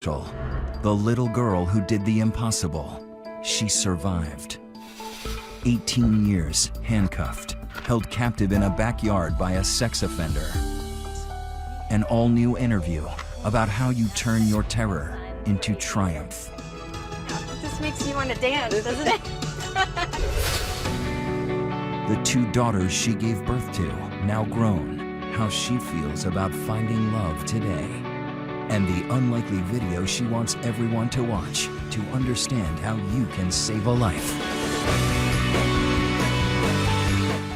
Crystal, the little girl who did the impossible. She survived. 18 years handcuffed, held captive in a backyard by a sex offender. An all-new interview about how you turn your terror into triumph. This makes you want to dance, doesn't it? The 2 daughters she gave birth to, now grown, how she feels about finding love today. And the unlikely video she wants everyone to watch to understand how you can save a life.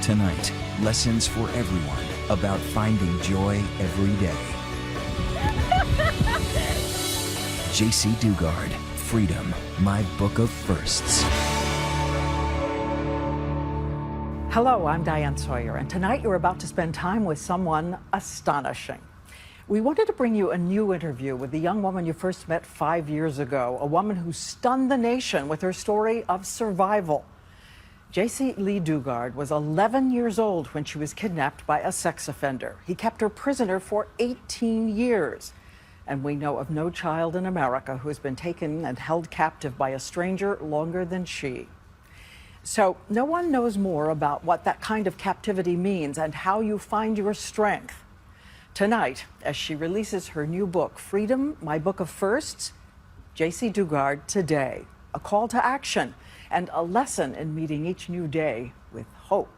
Tonight, lessons for everyone about finding joy every day. J.C. Dugard, Freedom, My Book of Firsts. Hello, I'm Diane Sawyer, and tonight you're about to spend time with someone astonishing. We wanted to bring you a new interview with the young woman you first met 5 years ago, a woman who stunned the nation with her story of survival. J.C. Lee Dugard was 11 years old when she was kidnapped by a sex offender. He kept her prisoner for 18 years. And we know of no child in America who has been taken and held captive by a stranger longer than she. So no one knows more about what that kind of captivity means and how you find your strength. Tonight, as she releases her new book, Freedom, My Book of Firsts, J.C. Dugard Today, a call to action and a lesson in meeting each new day with hope.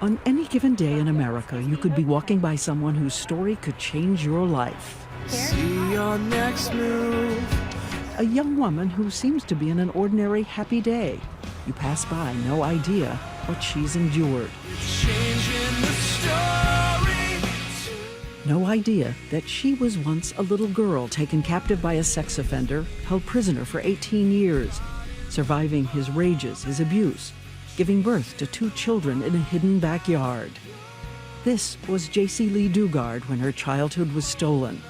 On any given day in America, you could be walking by someone whose story could change your life. See your next move. A young woman who seems to be in an ordinary, happy day. You pass by, no idea what she's endured. Changing the story. No idea that she was once a little girl taken captive by a sex offender, held prisoner for 18 years, surviving his rages, his abuse, giving birth to 2 children in a hidden backyard. This was J.C. Lee Dugard when her childhood was stolen.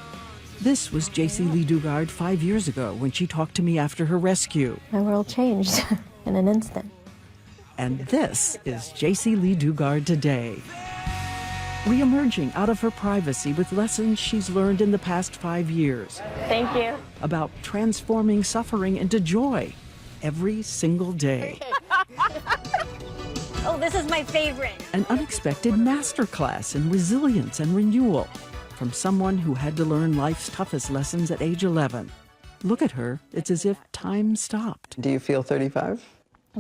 This was J.C. Lee Dugard 5 years ago when she talked to me after her rescue. My world changed in an instant. And this is J.C. Lee Dugard today. Re-emerging out of her privacy with lessons she's learned in the past 5 years. Thank you. About transforming suffering into joy every single day. Oh, this is my favorite. An unexpected masterclass in resilience and renewal from someone who had to learn life's toughest lessons at age 11. Look at her, it's as if time stopped. Do you feel 35?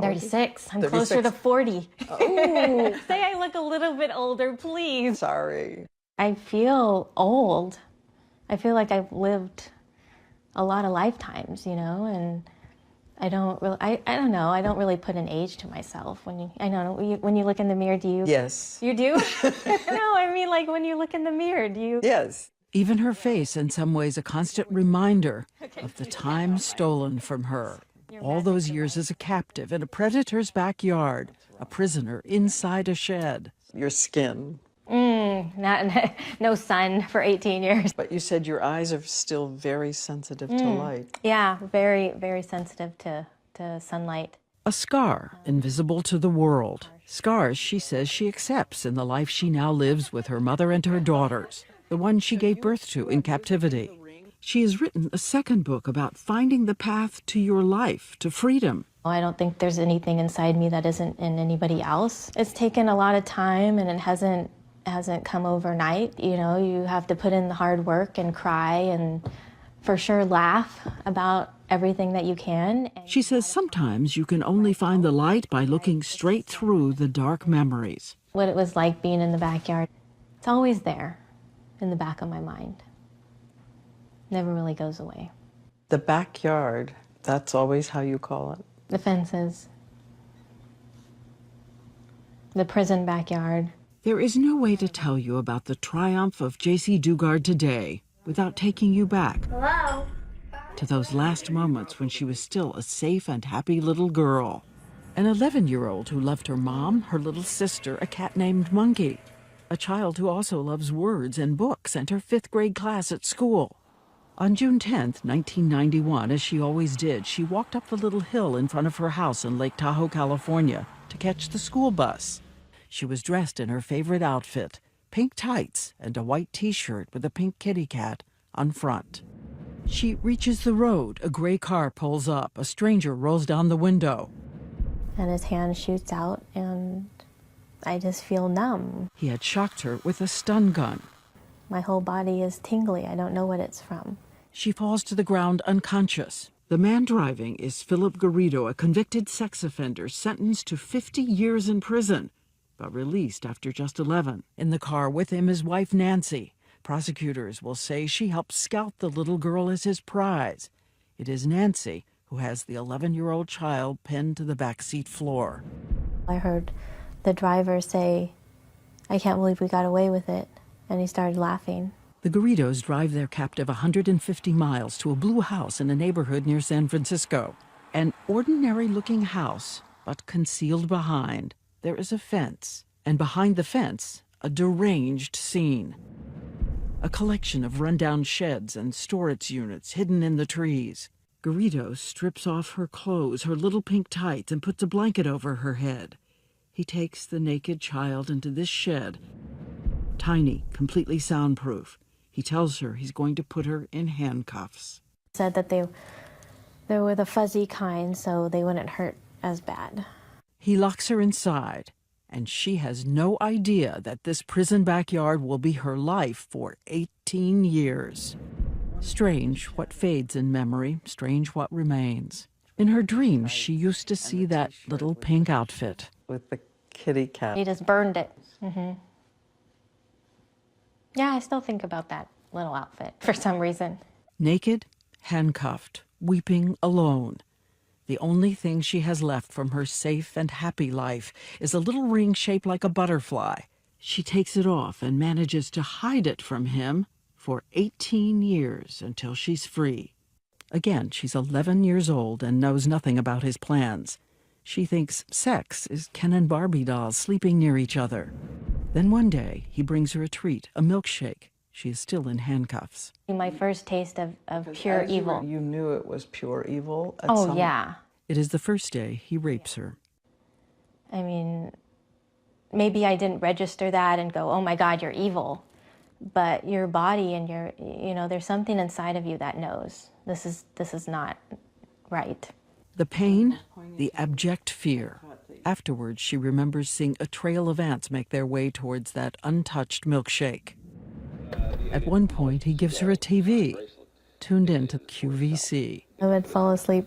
36. I'm 36. closer to 40. Oh, Say I look a little bit older, please. sorry. I feel old. I feel like I've lived a lot of lifetimes, you know, and I don't really, I don't know, I don't really put an age to myself. When you look in the mirror, do you? Yes. You do? No, I mean, like when you look in the mirror, do you? Yes. Even her face, in some ways, a constant reminder of the time stolen from her. All those years as a captive in a predator's backyard, a prisoner inside a shed. Your skin. No sun for 18 years. But you said your eyes are still very sensitive to light. Yeah, very, very sensitive to sunlight. A scar, invisible to the world. Scars she says she accepts in the life she now lives with her mother and her daughters, the one she gave birth to in captivity. She has written a second book about finding the path to your life, to freedom. I don't think there's anything inside me that isn't in anybody else. It's taken a lot of time, and it hasn't come overnight. You know, you have to put in the hard work and cry and for sure laugh about everything that you can. She says sometimes you can only find the light by looking straight through the dark memories. What it was like being in the backyard, it's always there in the back of my mind. Never really goes away. The backyard, that's always how you call it. The fences, the prison backyard. There is no way to tell you about the triumph of J.C. Dugard today without taking you back to those last moments when she was still a safe and happy little girl. An 11-year-old who loved her mom, her little sister, a cat named Monkey. A child who also loves words and books and her 5th grade class at school. On June 10th, 1991, as she always did, she walked up the little hill in front of her house in Lake Tahoe, California, to catch the school bus. She was dressed in her favorite outfit, pink tights and a white T-shirt with a pink kitty cat on front. She reaches the road. A gray car pulls up. A stranger rolls down the window. And his hand shoots out, and I just feel numb. He had shocked her with a stun gun. My whole body is tingly. I don't know what it's from. She falls to the ground unconscious. The man driving is Philip Garrido, a convicted sex offender sentenced to 50 years in prison, but released after just 11. In the car with him is wife Nancy. Prosecutors will say she helped scout the little girl as his prize. It is Nancy who has the 11-year-old child pinned to the backseat floor. I heard the driver say, "I can't believe we got away with it," and he started laughing. The Garridos drive their captive 150 miles to a blue house in a neighborhood near San Francisco. An ordinary-looking house, but concealed behind, there is a fence. And behind the fence, a deranged scene. A collection of rundown sheds and storage units hidden in the trees. Garrido strips off her clothes, her little pink tights, and puts a blanket over her head. He takes the naked child into this shed. Tiny, completely soundproof. He tells her he's going to put her in handcuffs. Said that they were the fuzzy kind, so they wouldn't hurt as bad. He locks her inside, and she has no idea that this prison backyard will be her life for 18 years. Strange what fades in memory, strange what remains. In her dreams, she used to see that little pink outfit. With the kitty cat. He just burned it. Yeah, I still think about that little outfit for some reason. Naked, handcuffed, weeping alone. The only thing she has left from her safe and happy life is a little ring shaped like a butterfly. She takes it off and manages to hide it from him for 18 years until she's free. Again, she's 11 years old and knows nothing about his plans. She thinks sex is Ken and Barbie dolls sleeping near each other. Then one day, he brings her a treat, a milkshake. She is still in handcuffs. My first taste of pure evil. You knew it was pure evil? Yeah. It is the first day he rapes her. I mean, maybe I didn't register that and go, "Oh my God, you're evil." But your body and there's something inside of you that knows this is not right. The pain, the abject fear. Afterwards, she remembers seeing a trail of ants make their way towards that untouched milkshake. At one point, he gives her a TV, tuned in to QVC. I would fall asleep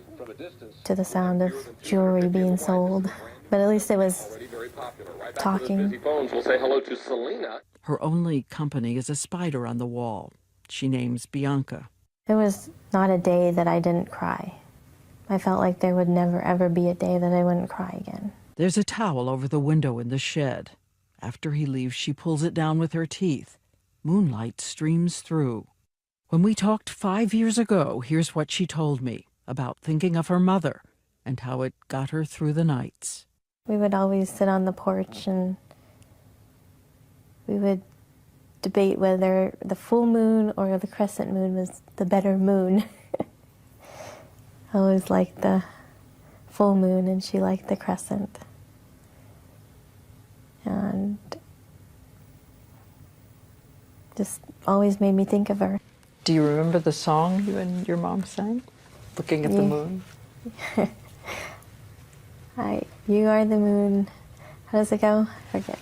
to the sound of jewelry being sold, but at least it was talking. We'll say hello to Selena. Her only company is a spider on the wall. She names Bianca. It was not a day that I didn't cry. I felt like there would never, ever be a day that I wouldn't cry again. There's a towel over the window in the shed. After he leaves, she pulls it down with her teeth. Moonlight streams through. When we talked 5 years ago, here's what she told me about thinking of her mother and how it got her through the nights. We would always sit on the porch and we would debate whether the full moon or the crescent moon was the better moon. I always liked the full moon and she liked the crescent. And just always made me think of her. Do you remember the song you and your mom sang? Looking at the moon? You are the moon. How does it go? I forget.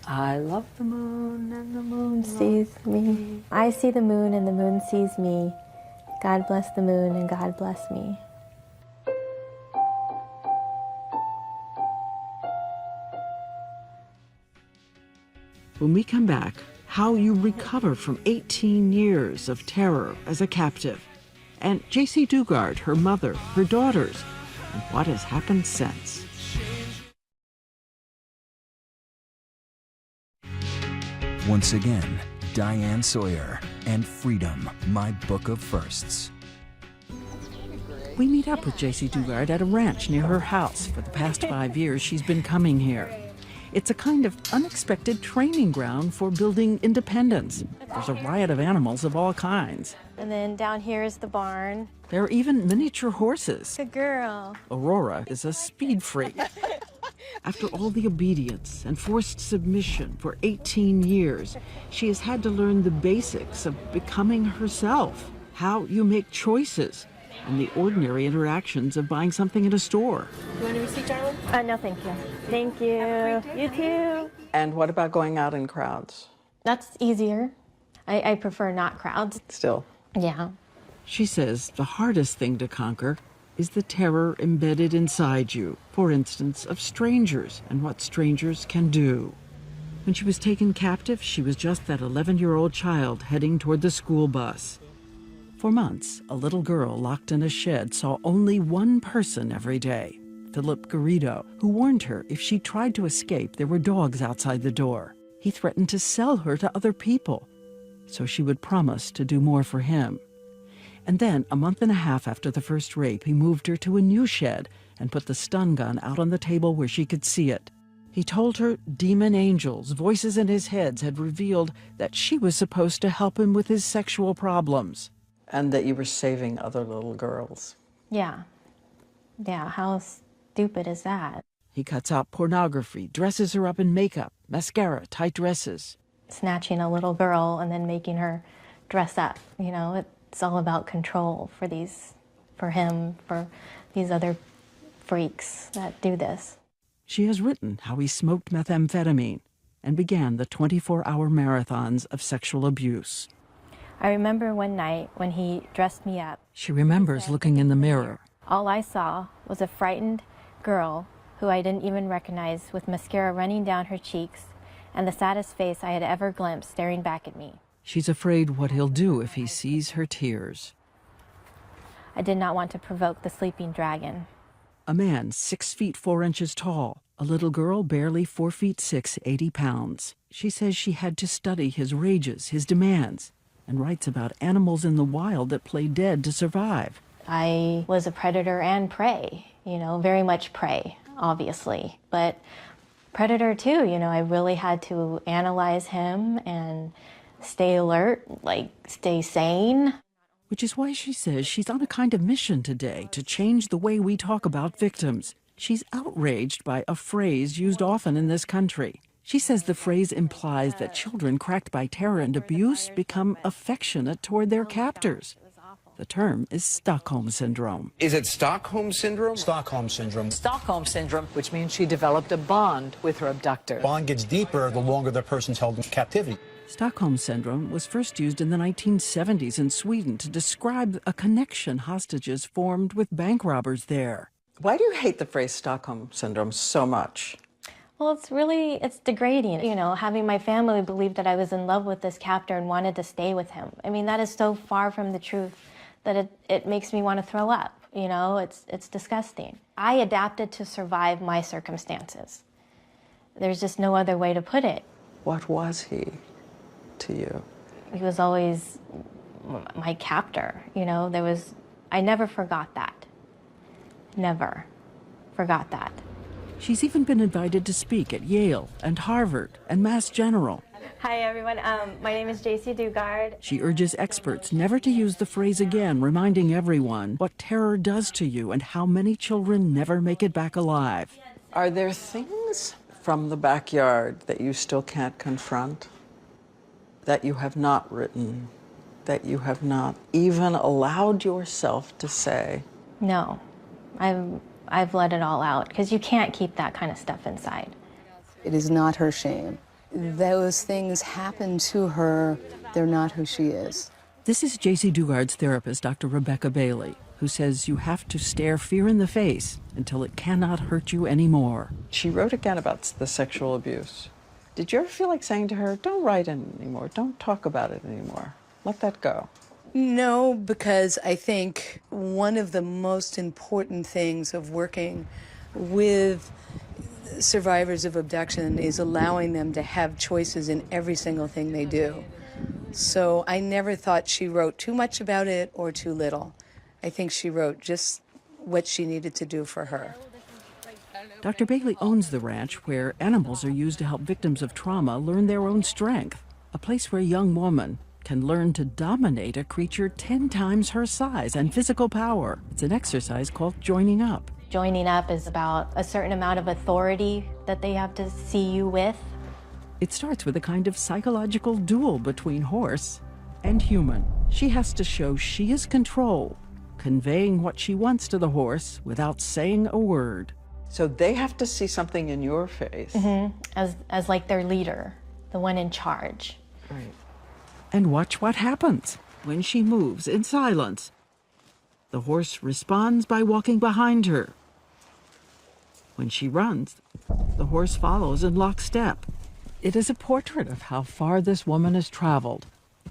I love the moon and the moon Sees me. I see the moon and the moon sees me. God bless the moon and God bless me. When we come back, how you recover from 18 years of terror as a captive, and J.C. Dugard, her mother, her daughters, and what has happened since. Once again, Diane Sawyer and Freedom, My Book of Firsts. We meet up with J.C. Dugard at a ranch near her house. For the past 5 years, she's been coming here. It's a kind of unexpected training ground for building independence. There's a riot of animals of all kinds. And then down here is the barn. There are even miniature horses. Good girl. Aurora is a speed freak. After all the obedience and forced submission for 18 years, she has had to learn the basics of becoming herself, how you make choices, and the ordinary interactions of buying something in a store. You want a receipt, darling? No, thank you. Thank you. You too. And what about going out in crowds? That's easier. I prefer not crowds. Still. Yeah. She says the hardest thing to conquer is the terror embedded inside you, for instance, of strangers and what strangers can do. When she was taken captive, she was just that 11-year-old child heading toward the school bus. For months, a little girl locked in a shed saw only one person every day, Philip Garrido, who warned her if she tried to escape, there were dogs outside the door. He threatened to sell her to other people, so she would promise to do more for him. And then, a month and a half after the first rape, he moved her to a new shed and put the stun gun out on the table where she could see it. He told her demon angels, voices in his head, had revealed that she was supposed to help him with his sexual problems. And that you were saving other little girls. Yeah. Yeah, how stupid is that? He cuts out pornography, dresses her up in makeup, mascara, tight dresses. Snatching a little girl and then making her dress up, you know, it's all about control for him, for these other freaks that do this. She has written how he smoked methamphetamine and began the 24-hour marathons of sexual abuse. I remember one night when he dressed me up. She remembers looking in the mirror. All I saw was a frightened girl who I didn't even recognize, with mascara running down her cheeks and the saddest face I had ever glimpsed staring back at me. She's afraid what he'll do if he sees her tears. I did not want to provoke the sleeping dragon. A man 6 feet 4 inches tall, a little girl barely 4 feet 6, 80 pounds. She says she had to study his rages, his demands, and writes about animals in the wild that play dead to survive. I was a predator and prey, you know, very much prey, obviously, but predator too, you know. I really had to analyze him and stay alert, like stay sane. Which is why she says she's on a kind of mission today to change the way we talk about victims. She's outraged by a phrase used often in this country. She says the phrase implies that children cracked by terror and abuse become affectionate toward their captors. The term is Stockholm Syndrome. Is it Stockholm Syndrome? Stockholm Syndrome. Stockholm Syndrome, which means she developed a bond with her abductor. Bond gets deeper the longer the person's held in captivity. Stockholm Syndrome was first used in the 1970s in Sweden to describe a connection hostages formed with bank robbers there. Why do you hate the phrase Stockholm Syndrome so much? Well, it's degrading. You know, having my family believe that I was in love with this captor and wanted to stay with him. I mean, that is so far from the truth that it makes me want to throw up. You know, it's disgusting. I adapted to survive my circumstances. There's just no other way to put it. What was he to you? He was always my captor, you know. I never forgot that. Never forgot that. She's even been invited to speak at Yale and Harvard and Mass General. Hi, everyone. My name is JC Dugard. She urges experts never to use the phrase again, reminding everyone what terror does to you and how many children never make it back alive. Are there things from the backyard that you still can't confront, that you have not written, that you have not even allowed yourself to say? No, I've let it all out, because you can't keep that kind of stuff inside. It is not her shame. Those things happen to her. They're not who she is. This is J.C. Dugard's therapist, Dr. Rebecca Bailey, who says you have to stare fear in the face until it cannot hurt you anymore. She wrote again about the sexual abuse. Did you ever feel like saying to her, don't write anymore, don't talk about it anymore, let that go? No, because I think one of the most important things of working with survivors of abduction is allowing them to have choices in every single thing they do. So I never thought she wrote too much about it or too little. I think she wrote just what she needed to do for her. Dr. Bailey owns the ranch where animals are used to help victims of trauma learn their own strength, a place where a young woman can learn to dominate a creature 10 times her size and physical power. It's an exercise called joining up. Joining up is about a certain amount of authority that they have to see you with. It starts with a kind of psychological duel between horse and human. She has to show she is control, conveying what she wants to the horse without saying a word. So they have to see something in your face. As like their leader, the one in charge. Right. And watch what happens when she moves in silence. The horse responds by walking behind her. When she runs, the horse follows in lockstep. It is a portrait of how far this woman has traveled,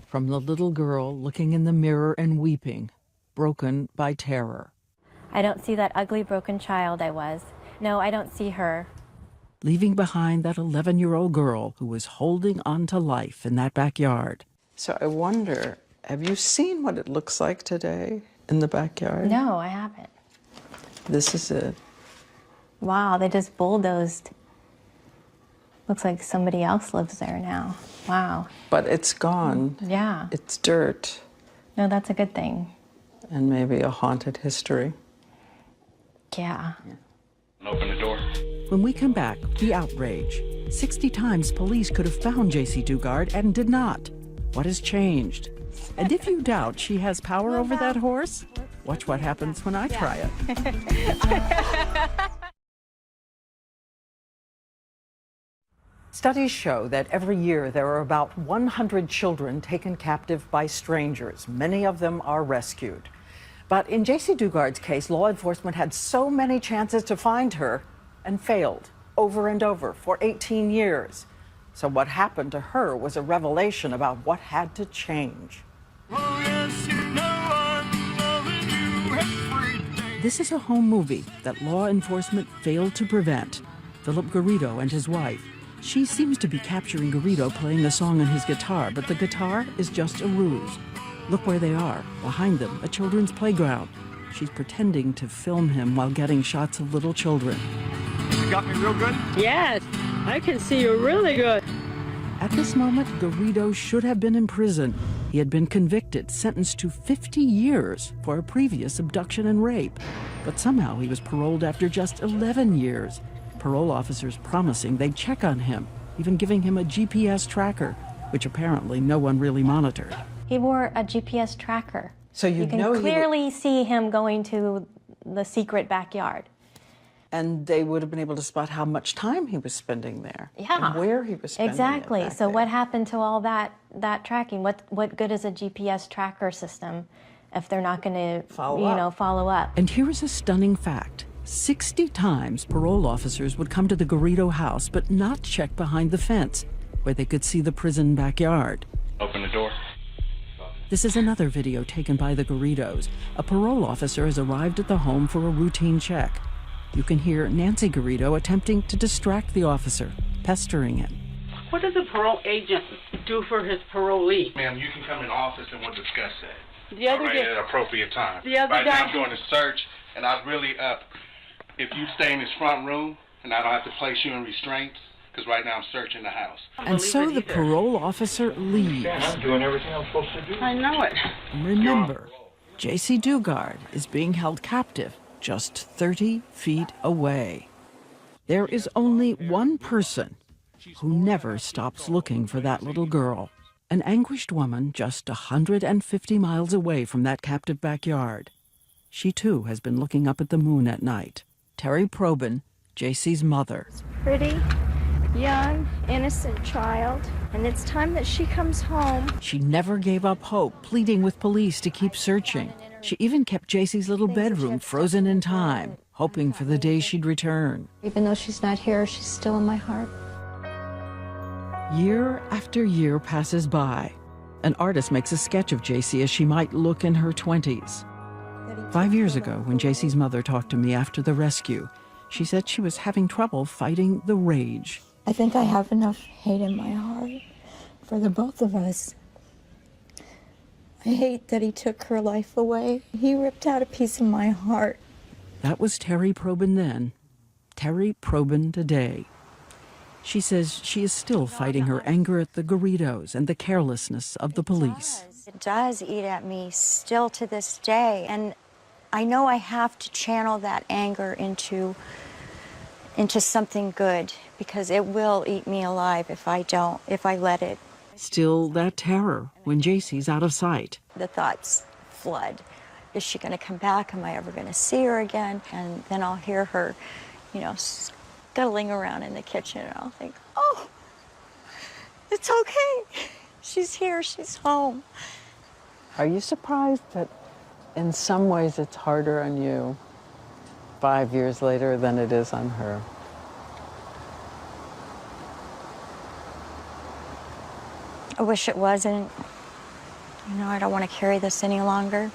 from the little girl looking in the mirror and weeping, broken by terror. I don't see that ugly, broken child I was. No, I don't see her. Leaving behind that 11-year-old girl who was holding on to life in that backyard. So I wonder, have you seen what it looks like today in the backyard? No, I haven't. This is it. Wow, they just bulldozed. Looks like somebody else lives there now. Wow. But it's gone. Yeah. It's dirt. No, that's a good thing. And maybe a haunted history. Yeah. Open the door. When we come back, the outrage. 60 times police could have found J.C. Dugard and did not. What has changed? And if you doubt she has power over that horse, watch what happens when I try it. Studies show that every year there are about 100 children taken captive by strangers. Many of them are rescued. But in J.C. Dugard's case, law enforcement had so many chances to find her and failed over and over for 18 years. So what happened to her was a revelation about what had to change. This is a home movie that law enforcement failed to prevent. Philip Garrido and his wife. She seems to be capturing Garrido playing a song on his guitar, but the guitar is just a ruse. Look where they are. Behind them, a children's playground. She's pretending to film him while getting shots of little children. You got me real good? Yes, I can see you really good. At this moment, Garrido should have been in prison. He had been convicted, sentenced to 50 years for a previous abduction and rape. But somehow he was paroled after just 11 years. Parole officers promising they'd check on him, even giving him a GPS tracker, which apparently no one really monitored. He wore a GPS tracker. So you can clearly see him going to the secret backyard. And they would have been able to spot how much time he was spending there. Yeah. And where he was spending Exactly. it back So there. what happened to all that tracking? What good is a GPS tracker system if they're not going to follow up? And here is a stunning fact. 60 times parole officers would come to the Garrido house but not check behind the fence, where they could see the prison backyard. Open the door. This is another video taken by the Garridos. A parole officer has arrived at the home for a routine check. You can hear Nancy Garrido attempting to distract the officer, pestering him. What does a parole agent do for his parolee? Ma'am, you can come in office and we'll discuss that. The other All right, guy, at an appropriate time. The other right guy- now I'm doing a search, and I'd really, if you stay in this front room, and I don't have to place you in restraints, because right now I'm searching the house. And so the parole officer leaves. I'm doing everything I'm supposed to do. I know it. Remember, J.C. Dugard is being held captive just 30 feet away. There is only one person who never stops looking for that little girl, an anguished woman just 150 miles away from that captive backyard. She too has been looking up at the moon at night. Terry Probin, J.C.'s mother. Pretty, young, innocent child, and it's time that she comes home. She never gave up hope, pleading with police to keep searching. She even kept J.C.'s little bedroom frozen in time, hoping for the day she'd return. Even though she's not here, she's still in my heart. Year after year passes by. An artist makes a sketch of J.C. as she might look in her 20s. 5 years ago, when J.C.'s mother talked to me after the rescue, she said she was having trouble fighting the rage. I think I have enough hate in my heart for the both of us. I hate that he took her life away. He ripped out a piece of my heart. That was Terry Probin then, Terry Probin today. She says she is still fighting her anger at the Garridos and the carelessness of the police. It does eat at me still to this day. And I know I have to channel that anger into something good, because it will eat me alive if I let it. Still that terror when JC's out of sight. The thoughts flood. Is she going to come back? Am I ever going to see her again? And then I'll hear her, scuttling around in the kitchen, and I'll think, oh, it's okay. She's here, she's home. Are you surprised that in some ways it's harder on you 5 years later than it is on her? I wish it wasn't. I don't want to carry this any longer.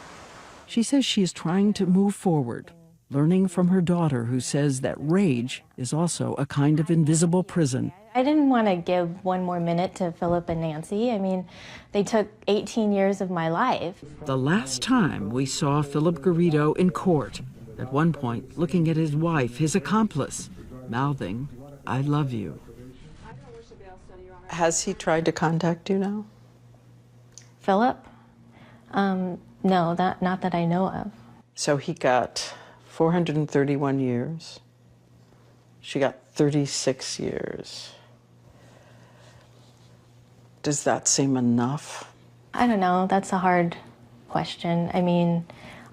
She says she is trying to move forward, learning from her daughter, who says that rage is also a kind of invisible prison. I didn't want to give one more minute to Philip and Nancy. I mean, they took 18 years of my life. The last time we saw Philip Garrido in court, at one point looking at his wife, his accomplice, mouthing, "I love you." Has he tried to contact you now? Philip? No, not that I know of. So he got 431 years. She got 36 years. Does that seem enough? I don't know. That's a hard question. I mean,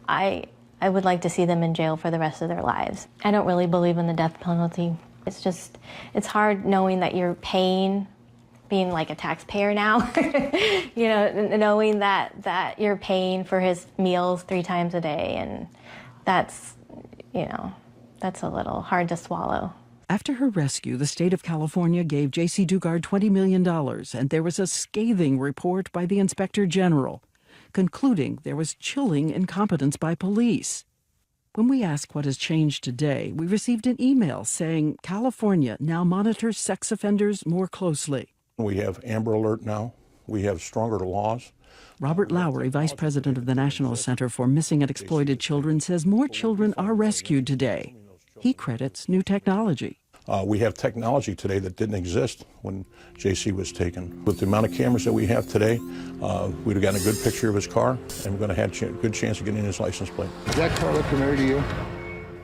I would like to see them in jail for the rest of their lives. I don't really believe in the death penalty. It's hard knowing that you're paying, being like a taxpayer now, knowing that you're paying for his meals 3 times a day, and that's a little hard to swallow. After her rescue, the state of California gave J.C. Dugard $20 million, and there was a scathing report by the Inspector General, concluding there was chilling incompetence by police. When we ask what has changed today, we received an email saying California now monitors sex offenders more closely. We have Amber Alert now. We have stronger laws. Robert Lowry, vice president of the National Center for Missing and Exploited Children, says more children are rescued today. He credits new technology. We have technology today that didn't exist when JC was taken. With the amount of cameras that we have today, we'd have gotten a good picture of his car, and we're going to have a good chance of getting his license plate. Is that car look familiar to you?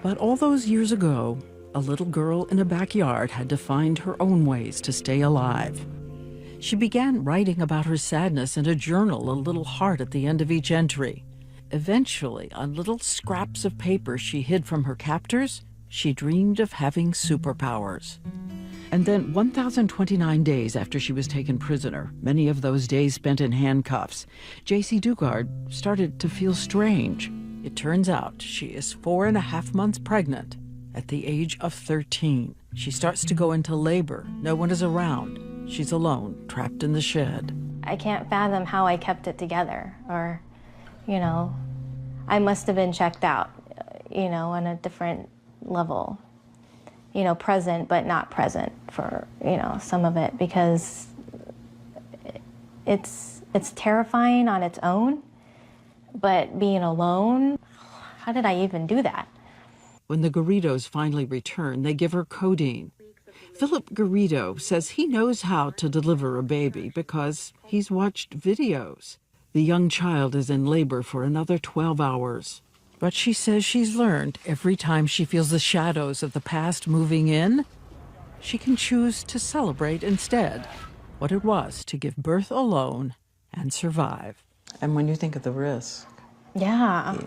But all those years ago, a little girl in a backyard had to find her own ways to stay alive. She began writing about her sadness in a journal, a little heart at the end of each entry. Eventually, on little scraps of paper she hid from her captors, she dreamed of having superpowers. And then 1,029 days after she was taken prisoner, many of those days spent in handcuffs, J.C. Dugard started to feel strange. It turns out she is 4.5 months pregnant at the age of 13. She starts to go into labor. No one is around. She's alone, trapped in the shed. I can't fathom how I kept it together, or, I must have been checked out, on a different level, present but not present for, some of it, because it's terrifying on its own, but being alone, how did I even do that? When the Garridos finally return, they give her codeine. Philip Garrido says he knows how to deliver a baby because he's watched videos. The young child is in labor for another 12 hours. But she says she's learned every time she feels the shadows of the past moving in, she can choose to celebrate instead what it was to give birth alone and survive. And when you think of the risk, yeah,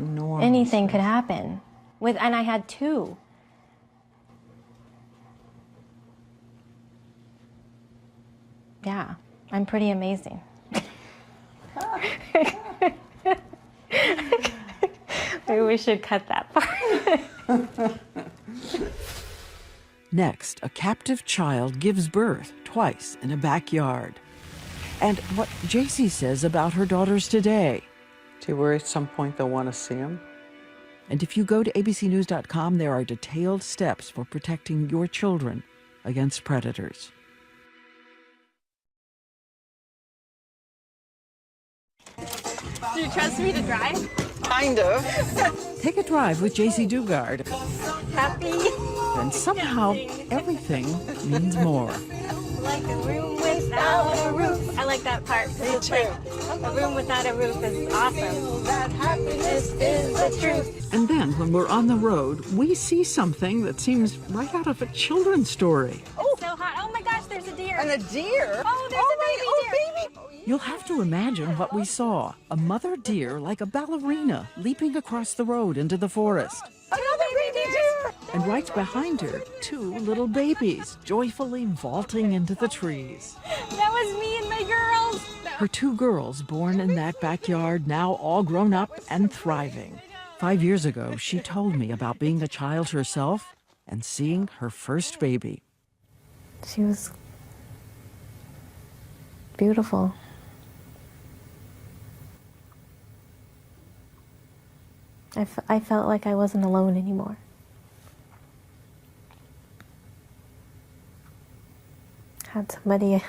anything could happen. And I had 2. Yeah, I'm pretty amazing. Maybe we should cut that part. Next, a captive child gives birth twice in a backyard. And what JC says about her daughters today. Do you worry at some point they'll want to see them? And if you go to abcnews.com, there are detailed steps for protecting your children against predators. Do you trust me to drive? Kind of. Take a drive with J.C. Dugard. Happy. And somehow everything means more. Like a room without a roof. I like that part. Me too. Like, a room without a roof is awesome. Happiness is the truth. And then when we're on the road, we see something that seems right out of a children's story. Oh, so hot. Oh my gosh, there's a deer. And a deer? Oh, there's a baby deer. You'll have to imagine what we saw. A mother deer like a ballerina leaping across the road into the forest. Another baby deer. And right behind her, 2 little babies joyfully vaulting into the trees. That was me and my girls. Her 2 girls born in that backyard, now all grown up and thriving. 5 years ago, she told me about being a child herself and seeing her first baby. She was beautiful. I felt like I wasn't alone anymore. Had somebody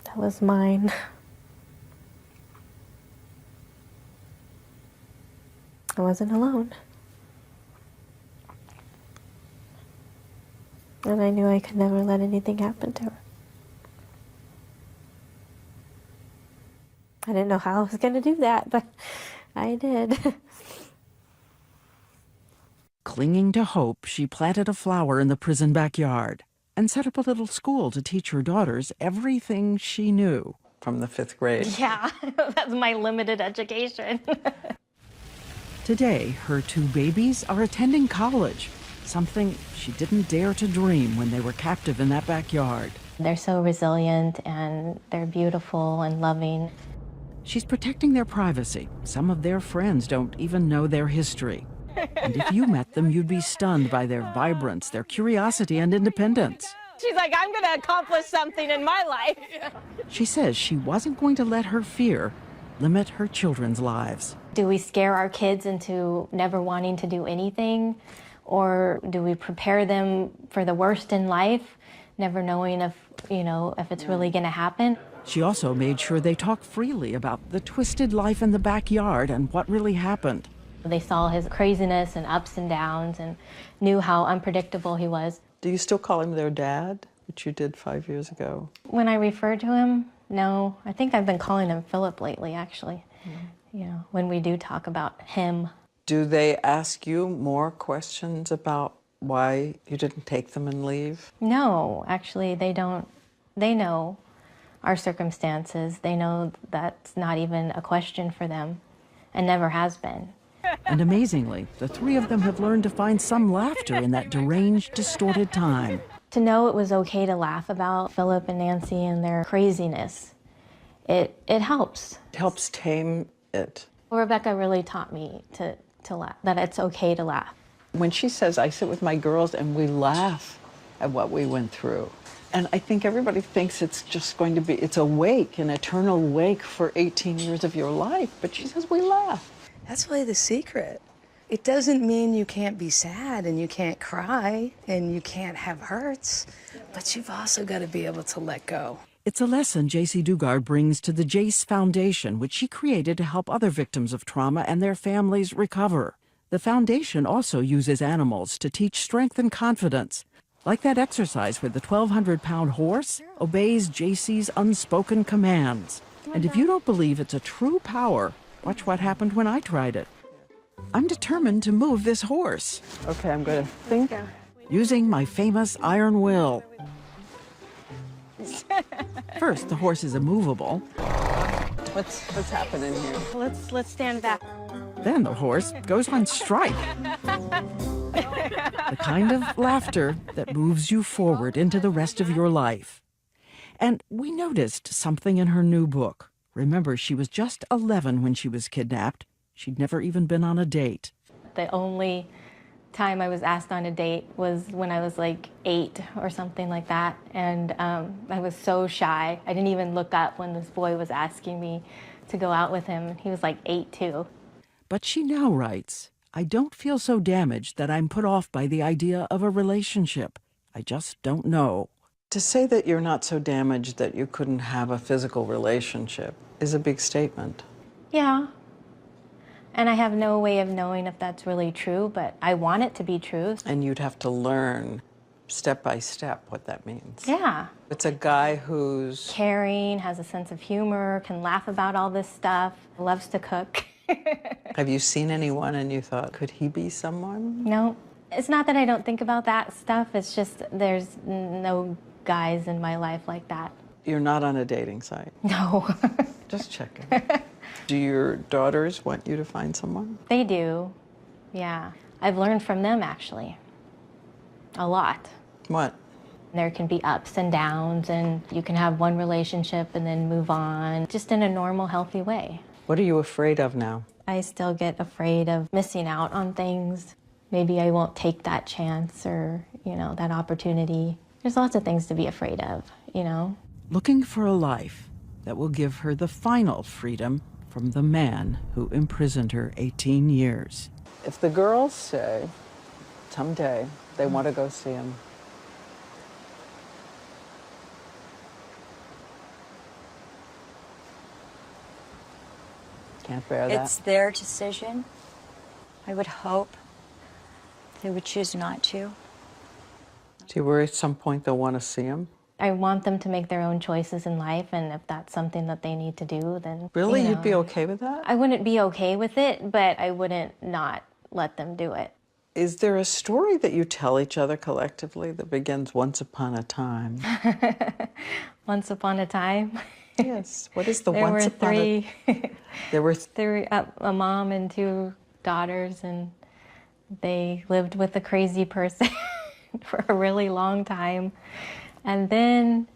that was mine. I wasn't alone. And I knew I could never let anything happen to her. I didn't know how I was going to do that, but I did. Clinging to hope, she planted a flower in the prison backyard and set up a little school to teach her daughters everything she knew. From the 5th grade. Yeah, that's my limited education. Today, her 2 babies are attending college, something she didn't dare to dream when they were captive in that backyard. They're so resilient and they're beautiful and loving. She's protecting their privacy. Some of their friends don't even know their history. And if you met them, you'd be stunned by their vibrance, their curiosity, and independence. She's like, I'm going to accomplish something in my life. She says she wasn't going to let her fear limit her children's lives. Do we scare our kids into never wanting to do anything? Or do we prepare them for the worst in life, never knowing if it's really going to happen? She also made sure they talk freely about the twisted life in the backyard and what really happened. They saw his craziness and ups and downs and knew how unpredictable he was. Do you still call him their dad, which you did 5 years ago? When I refer to him, no. I think I've been calling him Philip lately, actually. When we do talk about him. Do they ask you more questions about why you didn't take them and leave? No, actually, they don't. They know our circumstances. They know that's not even a question for them and never has been. And amazingly, the 3 of them have learned to find some laughter in that deranged, distorted time. To know it was okay to laugh about Philip and Nancy and their craziness, it helps. It helps tame it. Rebecca really taught me to laugh, that it's okay to laugh. When she says, I sit with my girls and we laugh at what we went through. And I think everybody thinks it's just going to be, it's a wake, an eternal wake for 18 years of your life. But she says, we laugh. That's really the secret. It doesn't mean you can't be sad and you can't cry and you can't have hurts, but you've also got to be able to let go. It's a lesson J.C. Dugard brings to the Jace Foundation, which she created to help other victims of trauma and their families recover. The foundation also uses animals to teach strength and confidence, like that exercise where the 1,200-pound horse obeys J.C.'s unspoken commands. And if you don't believe it's a true power, watch what happened when I tried it. I'm determined to move this horse. Okay, I'm going to think. Using my famous iron will. First, the horse is immovable. What's happening here? Let's stand back. Then the horse goes on strike. The kind of laughter that moves you forward into the rest of your life. And we noticed something in her new book. Remember, she was just 11 when she was kidnapped. She'd never even been on a date. The only time I was asked on a date was when I was like 8 or something like that. And I was so shy. I didn't even look up when this boy was asking me to go out with him. He was like 8 too. But she now writes, I don't feel so damaged that I'm put off by the idea of a relationship. I just don't know. To say that you're not so damaged that you couldn't have a physical relationship is a big statement. Yeah. And I have no way of knowing if that's really true, but I want it to be true. And you'd have to learn step by step what that means. Yeah. It's a guy who's caring, has a sense of humor, can laugh about all this stuff, loves to cook. Have you seen anyone and you thought, could he be someone? No. It's not that I don't think about that stuff. It's just there's no guys in my life like that. You're not on a dating site? No. Just checking. Do your daughters want you to find someone? They do, yeah. I've learned from them, actually, a lot. What? There can be ups and downs, and you can have one relationship and then move on, just in a normal, healthy way. What are you afraid of now? I still get afraid of missing out on things. Maybe I won't take that chance or, you know, that opportunity. There's lots of things to be afraid of, you know? Looking for a life that will give her the final freedom from the man who imprisoned her 18 years. If the girls say someday they want to go see him, can't bear that. It's their decision. I would hope they would choose not to. Do you worry at some point they'll want to see him? I want them to make their own choices in life, and if that's something that they need to do, then, Really? you know, You'd be okay with that? I wouldn't be okay with it, but I wouldn't not let them do it. Is there a story that you tell each other collectively that begins once upon a time? Once upon a time? Yes. What is the there once were upon three. There were a mom and two daughters, and they lived with a crazy person for a really long time. And then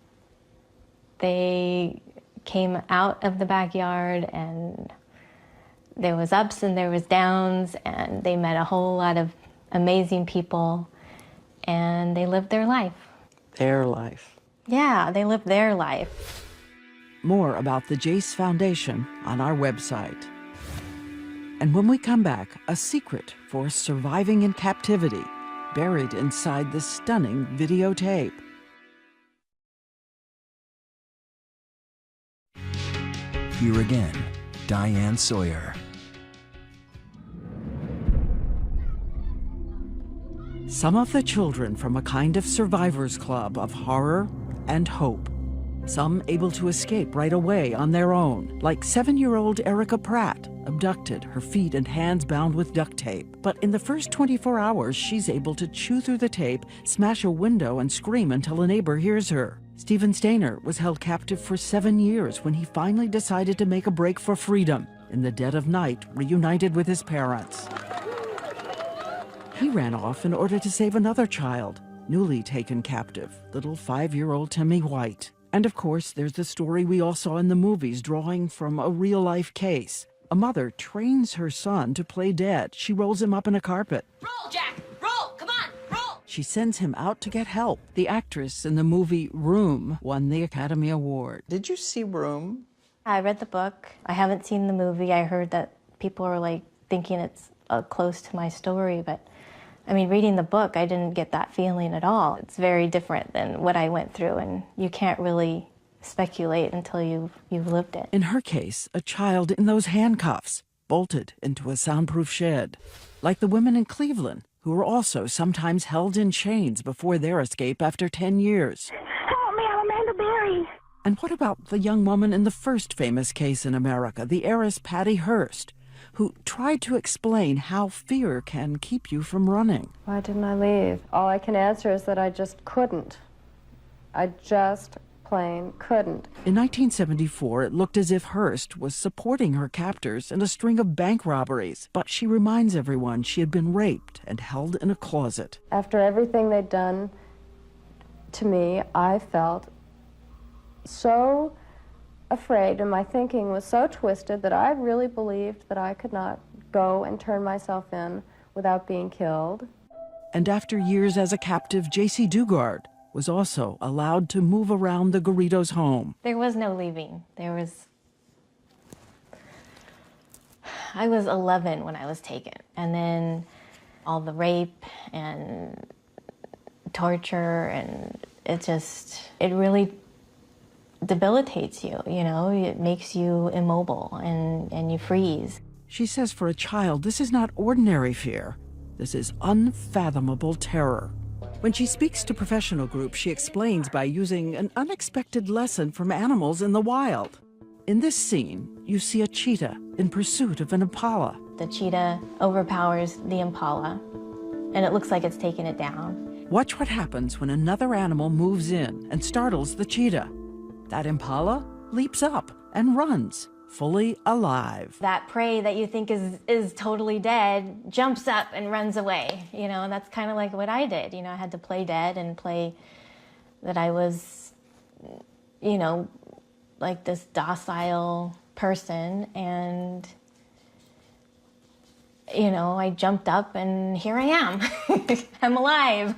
they came out of the backyard, and there was ups and there was downs, and they met a whole lot of amazing people, and they lived their life. Their life. Yeah, they lived their life. More about the Jace Foundation on our website. And when we come back, a secret for surviving in captivity, buried inside this stunning videotape. Here again, Diane Sawyer. Some of the children from a kind of survivors club of horror and hope. Some able to escape right away on their own, like 7-year-old Erica Pratt, abducted, her feet and hands bound with duct tape. But in the first 24 hours, she's able to chew through the tape, smash a window, and scream until a neighbor hears her. Stephen Stainer was held captive for 7 years when he finally decided to make a break for freedom. In the dead of night, reunited with his parents. He ran off in order to save another child, newly taken captive, little 5-year-old Timmy White. And of course, there's the story we all saw in the movies, drawing from a real-life case. A mother trains her son to play dead. She rolls him up in a carpet. Roll, Jack! Roll! Come on, roll! She sends him out to get help. The actress in the movie Room won the Academy Award. Did you see Room? I read the book. I haven't seen the movie. I heard that people are like thinking it's close to my story, but I mean, reading the book, I didn't get that feeling at all. It's very different than what I went through, and you can't really speculate until you've lived it. In her case, a child in those handcuffs, bolted into a soundproof shed. Like the women in Cleveland, who were also sometimes held in chains before their escape after 10 years. Help me, I'm Amanda Berry. And what about the young woman in the first famous case in America, the heiress Patty Hearst, who tried to explain how fear can keep you from running? Why didn't I leave? All I can answer is that I just couldn't. I just plain couldn't. In 1974, it looked as if Hearst was supporting her captors in a string of bank robberies, but she reminds everyone she had been raped and held in a closet. After everything they'd done to me, I felt so afraid, and my thinking was so twisted that I really believed that I could not go and turn myself in without being killed. And after years as a captive, J.C. Dugard was also allowed to move around the Garridos' home. There was no leaving. I was 11 when I was taken, and then all the rape and torture, and it really debilitates you, you know? It makes you immobile and you freeze. She says for a child, this is not ordinary fear. This is unfathomable terror. When she speaks to professional groups, she explains by using an unexpected lesson from animals in the wild. In this scene, you see a cheetah in pursuit of an impala. The cheetah overpowers the impala, and it looks like it's taking it down. Watch what happens when another animal moves in and startles the cheetah. That impala leaps up and runs, fully alive. That prey that you think is totally dead jumps up and runs away, you know, and that's kind of like what I did. You know, I had to play dead and play that I was, you know, like this docile person, and, you know, I jumped up and here I am. I'm alive.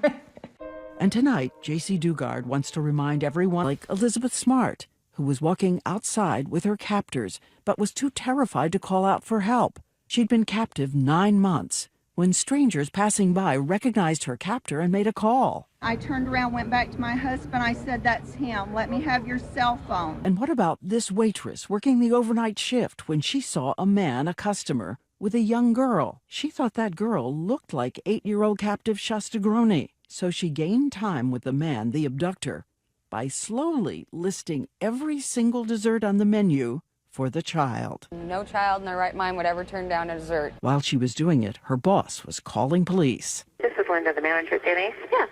And tonight, J.C. Dugard wants to remind everyone, like Elizabeth Smart, who was walking outside with her captors, but was too terrified to call out for help. She'd been captive 9 months when strangers passing by recognized her captor and made a call. I turned around, went back to my husband. I said, "That's him. Let me have your cell phone." And what about this waitress working the overnight shift when she saw a man, a customer, with a young girl? She thought that girl looked like 8-year-old captive Shasta Groney. So she gained time with the man, the abductor, by slowly listing every single dessert on the menu for the child. No child in their right mind would ever turn down a dessert. While she was doing it, her boss was calling police. This is Linda, the manager at Denny's. Yeah,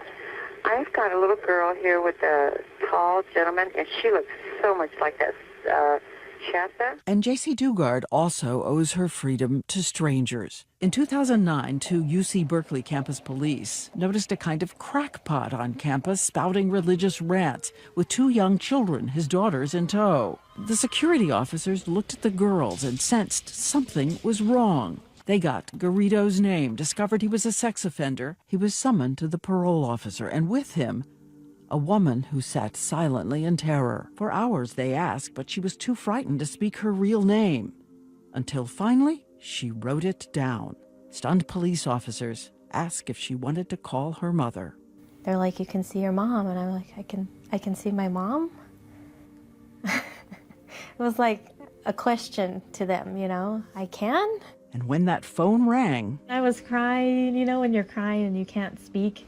I've got a little girl here with a tall gentleman, and she looks so much like that Shasta. And J.C. Dugard also owes her freedom to strangers. In 2009, 2 UC Berkeley campus police noticed a kind of crackpot on campus spouting religious rants with 2 young children, his daughters, in tow. The security officers looked at the girls and sensed something was wrong. They got Garrido's name, discovered he was a sex offender. He was summoned to the parole officer, and with him, a woman who sat silently in terror. For hours they asked, but she was too frightened to speak her real name. Until finally, she wrote it down. Stunned police officers asked if she wanted to call her mother. They're like, "You can see your mom," and I'm like, I can see my mom? It was like a question to them, you know, I can? And when that phone rang, I was crying, you know, when you're crying and you can't speak.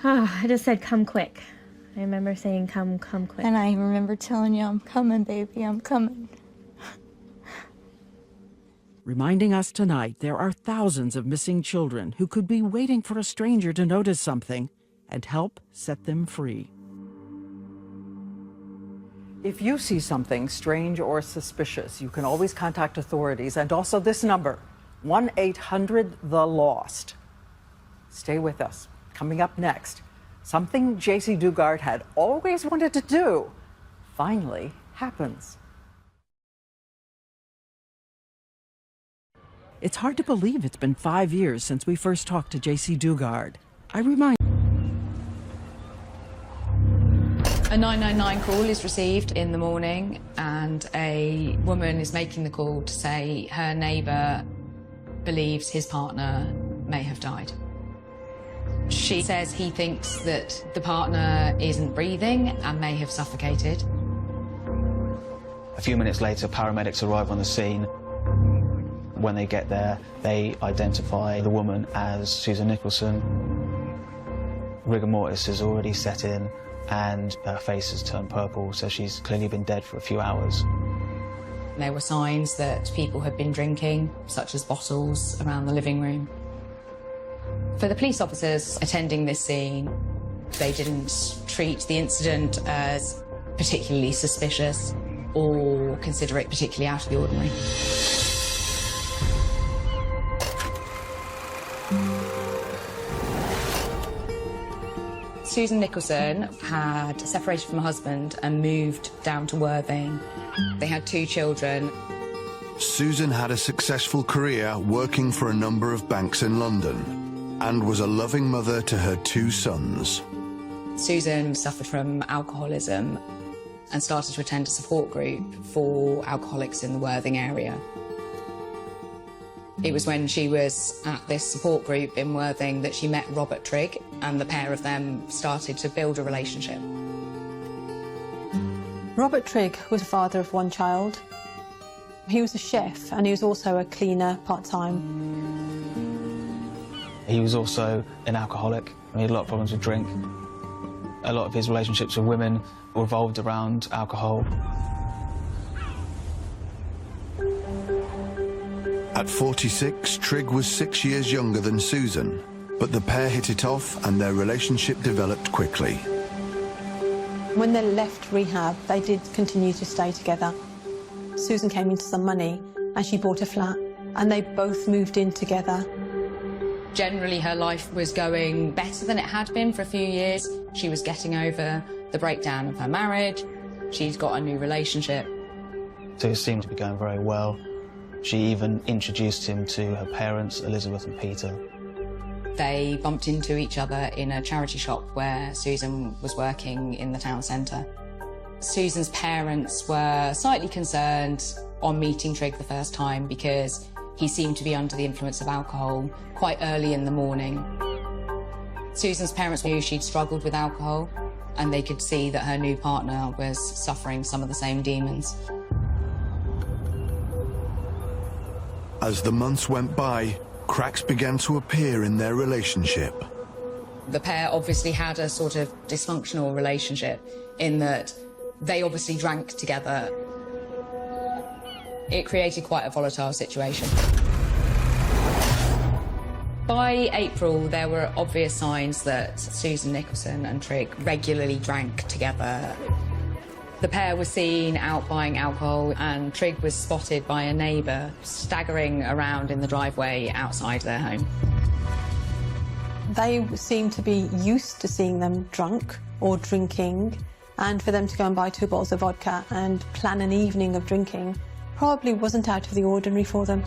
I just said, "Come quick." I remember saying, come quick. And I remember telling you, "I'm coming, baby, I'm coming." reminding us tonight there are thousands of missing children who could be waiting for a stranger to notice something and help set them free. If you see something strange or suspicious, you can always contact authorities, and also this number, 1-800-THE-LOST. Stay with us. Coming up next, something J.C. Dugard had always wanted to do finally happens. It's hard to believe it's been 5 years since we first talked to J.C. Dugard. I remind A 999 call is received in the morning, and a woman is making the call to say her neighbour believes his partner may have died. She says he thinks that the partner isn't breathing and may have suffocated. A few minutes later, paramedics arrive on the scene. When they get there, they identify the woman as Susan Nicholson. Rigor mortis has already set in, and her face has turned purple, so she's clearly been dead for a few hours. There were signs that people had been drinking, such as bottles around the living room. For the police officers attending this scene, they didn't treat the incident as particularly suspicious or consider it particularly out of the ordinary. Susan Nicholson had separated from her husband and moved down to Worthing. They had 2 children. Susan had a successful career working for a number of banks in London and was a loving mother to her 2 sons. Susan suffered from alcoholism and started to attend a support group for alcoholics in the Worthing area. It was when she was at this support group in Worthing that she met Robert Trigg, and the pair of them started to build a relationship. Robert Trigg was a father of 1 child. He was a chef, and he was also a cleaner part-time. He was also an alcoholic, and he had a lot of problems with drink. A lot of his relationships with women revolved around alcohol. At 46, Trigg was 6 years younger than Susan, but the pair hit it off and their relationship developed quickly. When they left rehab, they did continue to stay together. Susan came into some money and she bought a flat, and they both moved in together. Generally, her life was going better than it had been for a few years. She was getting over the breakdown of her marriage. She's got a new relationship. So it seemed to be going very well. She even introduced him to her parents, Elizabeth and Peter. They bumped into each other in a charity shop where Susan was working in the town centre. Susan's parents were slightly concerned on meeting Trigg the first time because he seemed to be under the influence of alcohol quite early in the morning. Susan's parents knew she'd struggled with alcohol, and they could see that her new partner was suffering some of the same demons. As the months went by, cracks began to appear in their relationship. The pair obviously had a sort of dysfunctional relationship in that they obviously drank together. It created quite a volatile situation. By April, there were obvious signs that Susan Nicholson and Trigg regularly drank together. The pair were seen out buying alcohol, and Trigg was spotted by a neighbour staggering around in the driveway outside their home. They seemed to be used to seeing them drunk or drinking, and for them to go and buy 2 bottles of vodka and plan an evening of drinking probably wasn't out of the ordinary for them.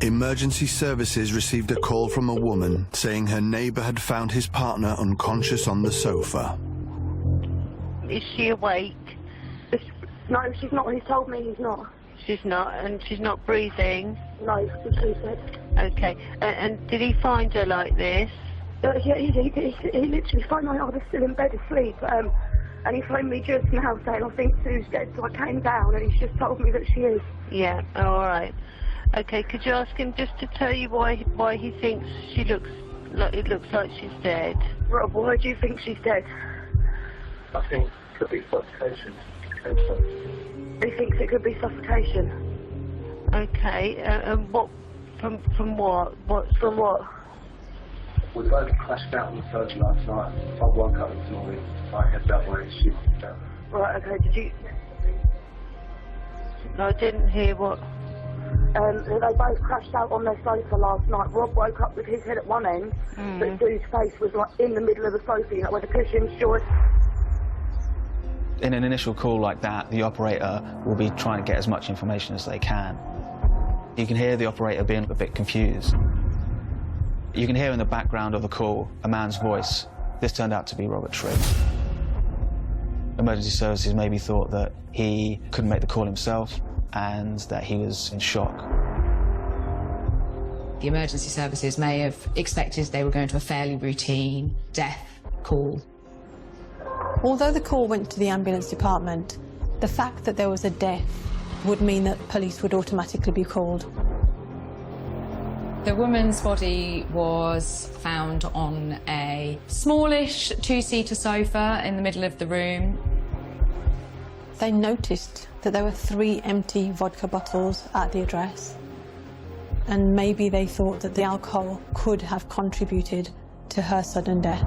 Emergency services received a call from a woman saying her neighbour had found his partner unconscious on the sofa. Is she awake? No, she's not. He told me he's not. She's not, and she's not breathing? No, that's what he said. Okay, and did he find her like this? Yeah, he literally phoned me. I was still in bed asleep, and he phoned me just now saying, I think Sue's dead, so I came down, and he's just told me that she is. Yeah, all right. Okay, could you ask him just to tell you why he thinks it looks like she's dead? Rob, why do you think she's dead? I think it could be suffocation. He thinks it could be suffocation. Okay, and what? From what? From what? We both crashed out on the sofa last night. I woke up this morning. I head that way. She went down. Right. Okay. Did you? No, I didn't hear what. They both crashed out on their sofa last night. Rob woke up with his head at one end, but Sue's face was like in the middle of the sofa, you know, where the cushion's joined. In an initial call like that, the operator will be trying to get as much information as they can. You can hear the operator being a bit confused. You can hear in the background of the call a man's voice. This turned out to be Robert Trigg. Emergency services maybe thought that he couldn't make the call himself and that he was in shock. The emergency services may have expected they were going to a fairly routine death call. Although the call went to the ambulance department, the fact that there was a death would mean that police would automatically be called. The woman's body was found on a smallish 2-seater sofa in the middle of the room. They noticed that there were 3 empty vodka bottles at the address, and maybe they thought that the alcohol could have contributed to her sudden death.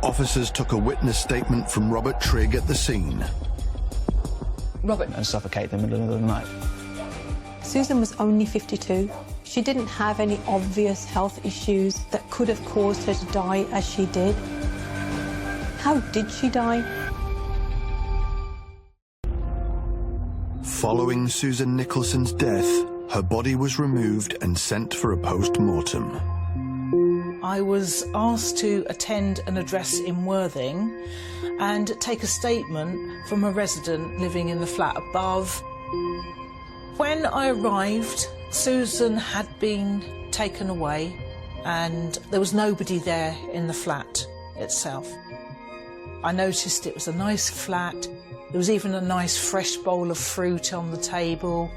Officers took a witness statement from Robert Trigg at the scene. Robert and suffocate them in the middle of the night. Susan was only 52. She didn't have any obvious health issues that could have caused her to die as she did. How did she die? Following Susan Nicholson's death, her body was removed and sent for a post-mortem. I was asked to attend an address in Worthing and take a statement from a resident living in the flat above. When I arrived, Susan had been taken away and there was nobody there in the flat itself. I noticed it was a nice flat. There was even a nice fresh bowl of fruit on the table.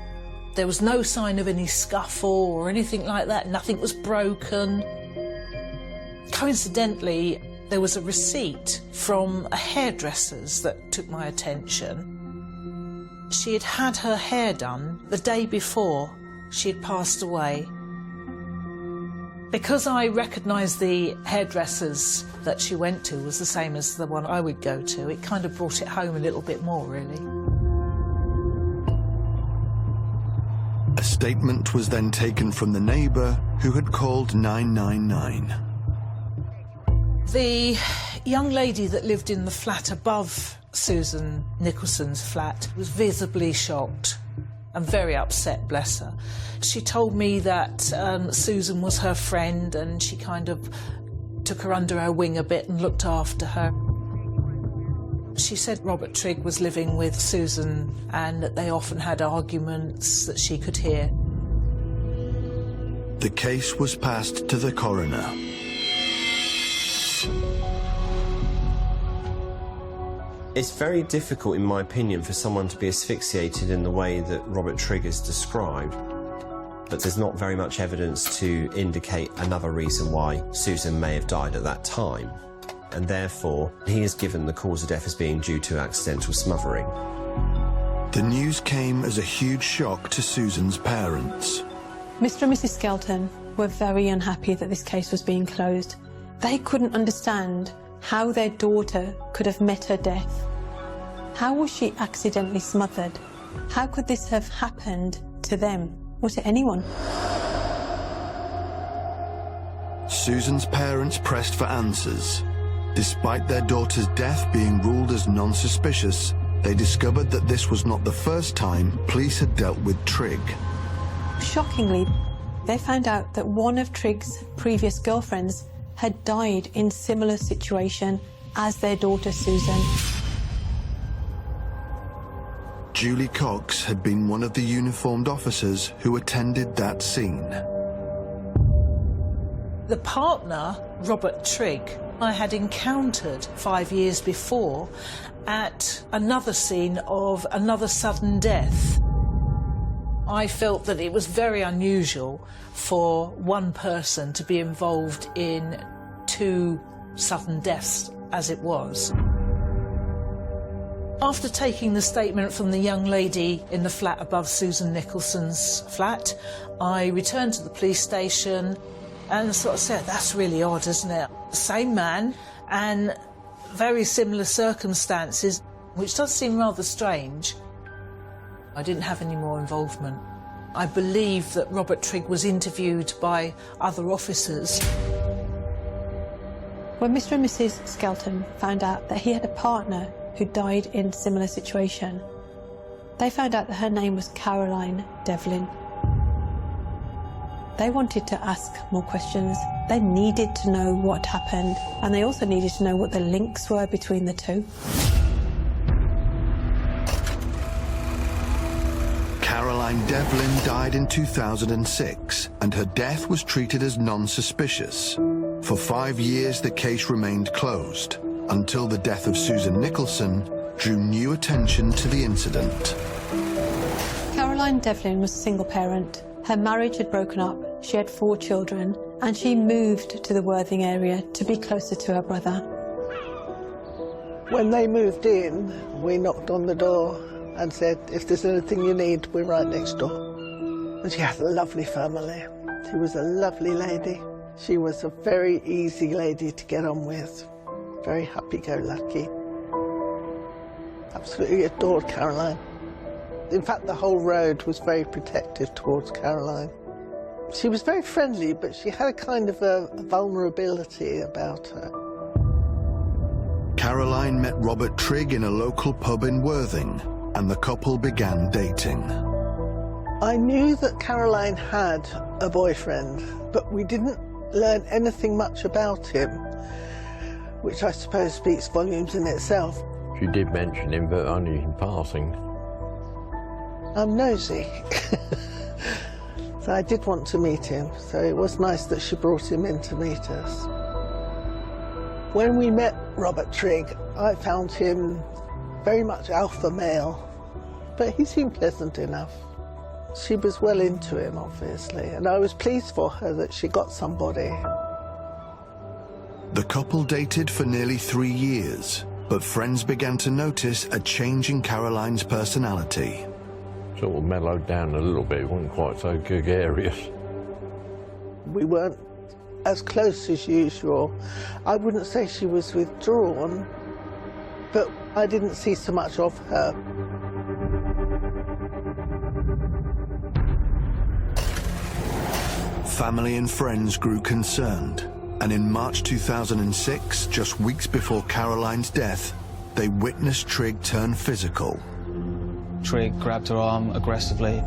There was no sign of any scuffle or anything like that. Nothing was broken. Coincidentally, There was a receipt from a hairdresser's that took my attention. She had had her hair done the day before she had passed away. Because I recognised the hairdressers that she went to was the same as the one I would go to, it kind of brought it home a little bit more, really. A statement was then taken from the neighbour who had called 999. The young lady that lived in the flat above Susan Nicholson's flat was visibly shocked and very upset, bless her. She told me that Susan was her friend and she kind of took her under her wing a bit and looked after her. She said Robert Trigg was living with Susan and that they often had arguments that she could hear. The case was passed to the coroner. It's very difficult, in my opinion, for someone to be asphyxiated in the way that Robert Trigg is described, but there's not very much evidence to indicate another reason why Susan may have died at that time, and therefore he is given the cause of death as being due to accidental smothering. The news came as a huge shock to Susan's parents. Mr. and Mrs. Skelton were very unhappy that this case was being closed. They couldn't understand how their daughter could have met her death. How was she accidentally smothered? How could this have happened to them or to anyone? Susan's parents pressed for answers. Despite their daughter's death being ruled as non-suspicious, they discovered that this was not the first time police had dealt with Trigg. Shockingly, they found out that one of Trigg's previous girlfriends had died in similar situation as their daughter Susan. Julie Cox had been one of the uniformed officers who attended that scene. The partner, Robert Trigg, I had encountered 5 years before at another scene of another sudden death. I felt that it was very unusual for one person to be involved in 2 sudden deaths, as it was. After taking the statement from the young lady in the flat above Susan Nicholson's flat, I returned to the police station and sort of said, that's really odd, isn't it? Same man and very similar circumstances, which does seem rather strange. I didn't have any more involvement. I believe that Robert Trigg was interviewed by other officers. When Mr. and Mrs. Skelton found out that he had a partner who died in a similar situation, they found out that her name was Caroline Devlin. They wanted to ask more questions. They needed to know what happened, and they also needed to know what the links were between the two. Caroline Devlin died in 2006, and her death was treated as non-suspicious. For 5 years, the case remained closed, until the death of Susan Nicholson drew new attention to the incident. Caroline Devlin was a single parent. Her marriage had broken up, she had 4 children, and she moved to the Worthing area to be closer to her brother. When they moved in, we knocked on the door and said, if there's anything you need, we're right next door. And she had a lovely family. She was a lovely lady. She was a very easy lady to get on with, very happy-go-lucky. Absolutely adored Caroline. In fact, the whole road was very protective towards Caroline. She was very friendly, but she had a kind of a vulnerability about her. Caroline met Robert Trigg in a local pub in Worthing, and the couple began dating. I knew that Caroline had a boyfriend, but we didn't learn anything much about him, which I suppose speaks volumes in itself. She did mention him, but only in passing. I'm nosy. So I did want to meet him, so it was nice that she brought him in to meet us. When we met Robert Trigg, I found him very much alpha male, but he seemed pleasant enough. She was well into him, obviously, and I was pleased for her that she got somebody. The The couple dated for nearly 3 years, but friends began to notice a change in Caroline's personality. Sort of mellowed down a little bit, wasn't quite so gregarious. We weren't as close as usual. I wouldn't say she was withdrawn, but I didn't see so much of her. Family and friends grew concerned, and in March 2006, just weeks before Caroline's death, they witnessed Trigg turn physical. Trigg grabbed her arm aggressively.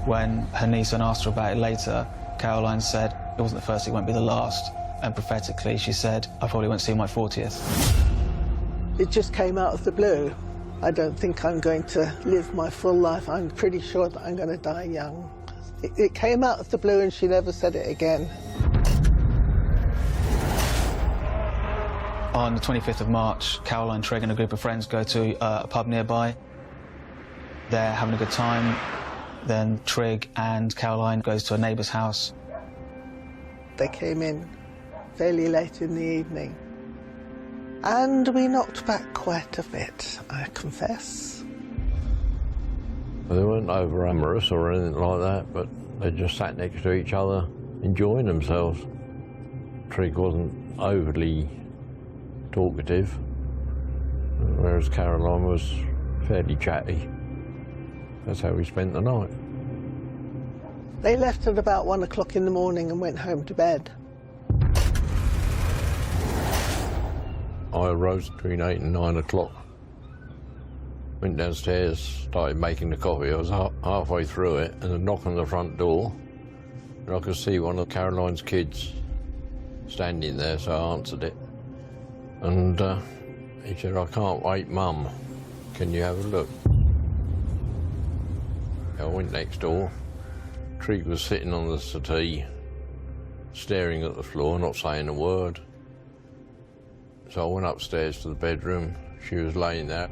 When her niece asked her about it later, Caroline said, "It wasn't the first, it won't be the last." And prophetically, she said, "I probably won't see my 40th. It just came out of the blue. I don't think I'm going to live my full life. I'm pretty sure that I'm going to die young. It came out of the blue and she never said it again. On the 25th of March, Caroline, Trigg and a group of friends go to a pub nearby. They're having a good time. Then Trigg and Caroline goes to a neighbour's house. They came in fairly late in the evening. And we knocked back quite a bit, I confess. They weren't over amorous or anything like that, but they just sat next to each other, enjoying themselves. Trigg wasn't overly talkative, whereas Caroline was fairly chatty. That's how we spent the night. They left at about 1 o'clock in the morning and went home to bed. I arose between 8 and 9 o'clock. Went downstairs, started making the coffee. I was halfway through it, and a knock on the front door. And I could see one of Caroline's kids standing there, so I answered it. And he said, "I can't wait, Mum. Can you have a look?" I went next door. Trigg was sitting on the settee, staring at the floor, not saying a word. So I went upstairs to the bedroom. She was laying there.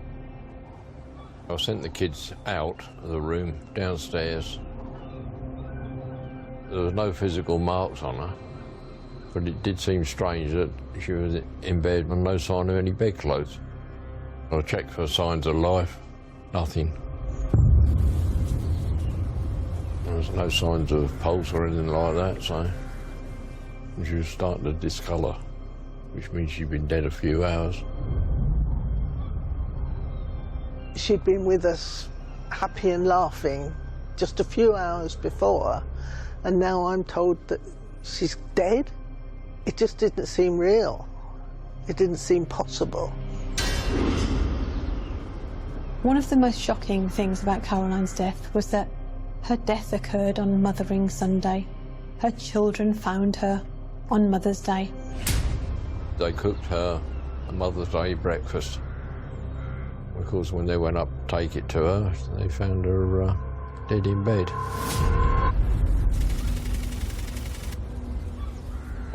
I sent the kids out of the room, downstairs. There was no physical marks on her, but it did seem strange that she was in bed with no sign of any bedclothes. I checked for signs of life, nothing. There was no signs of pulse or anything like that, so she was starting to discolour, which means she'd been dead a few hours. She'd been with us happy and laughing just a few hours before, and now I'm told that she's dead. It just didn't seem real. It didn't seem possible. One of the most shocking things about Caroline's death was that her death occurred on Mothering Sunday. Her children found her on Mother's Day. They cooked her a Mother's Day breakfast. Of course, when they went up to take it to her, they found her dead in bed.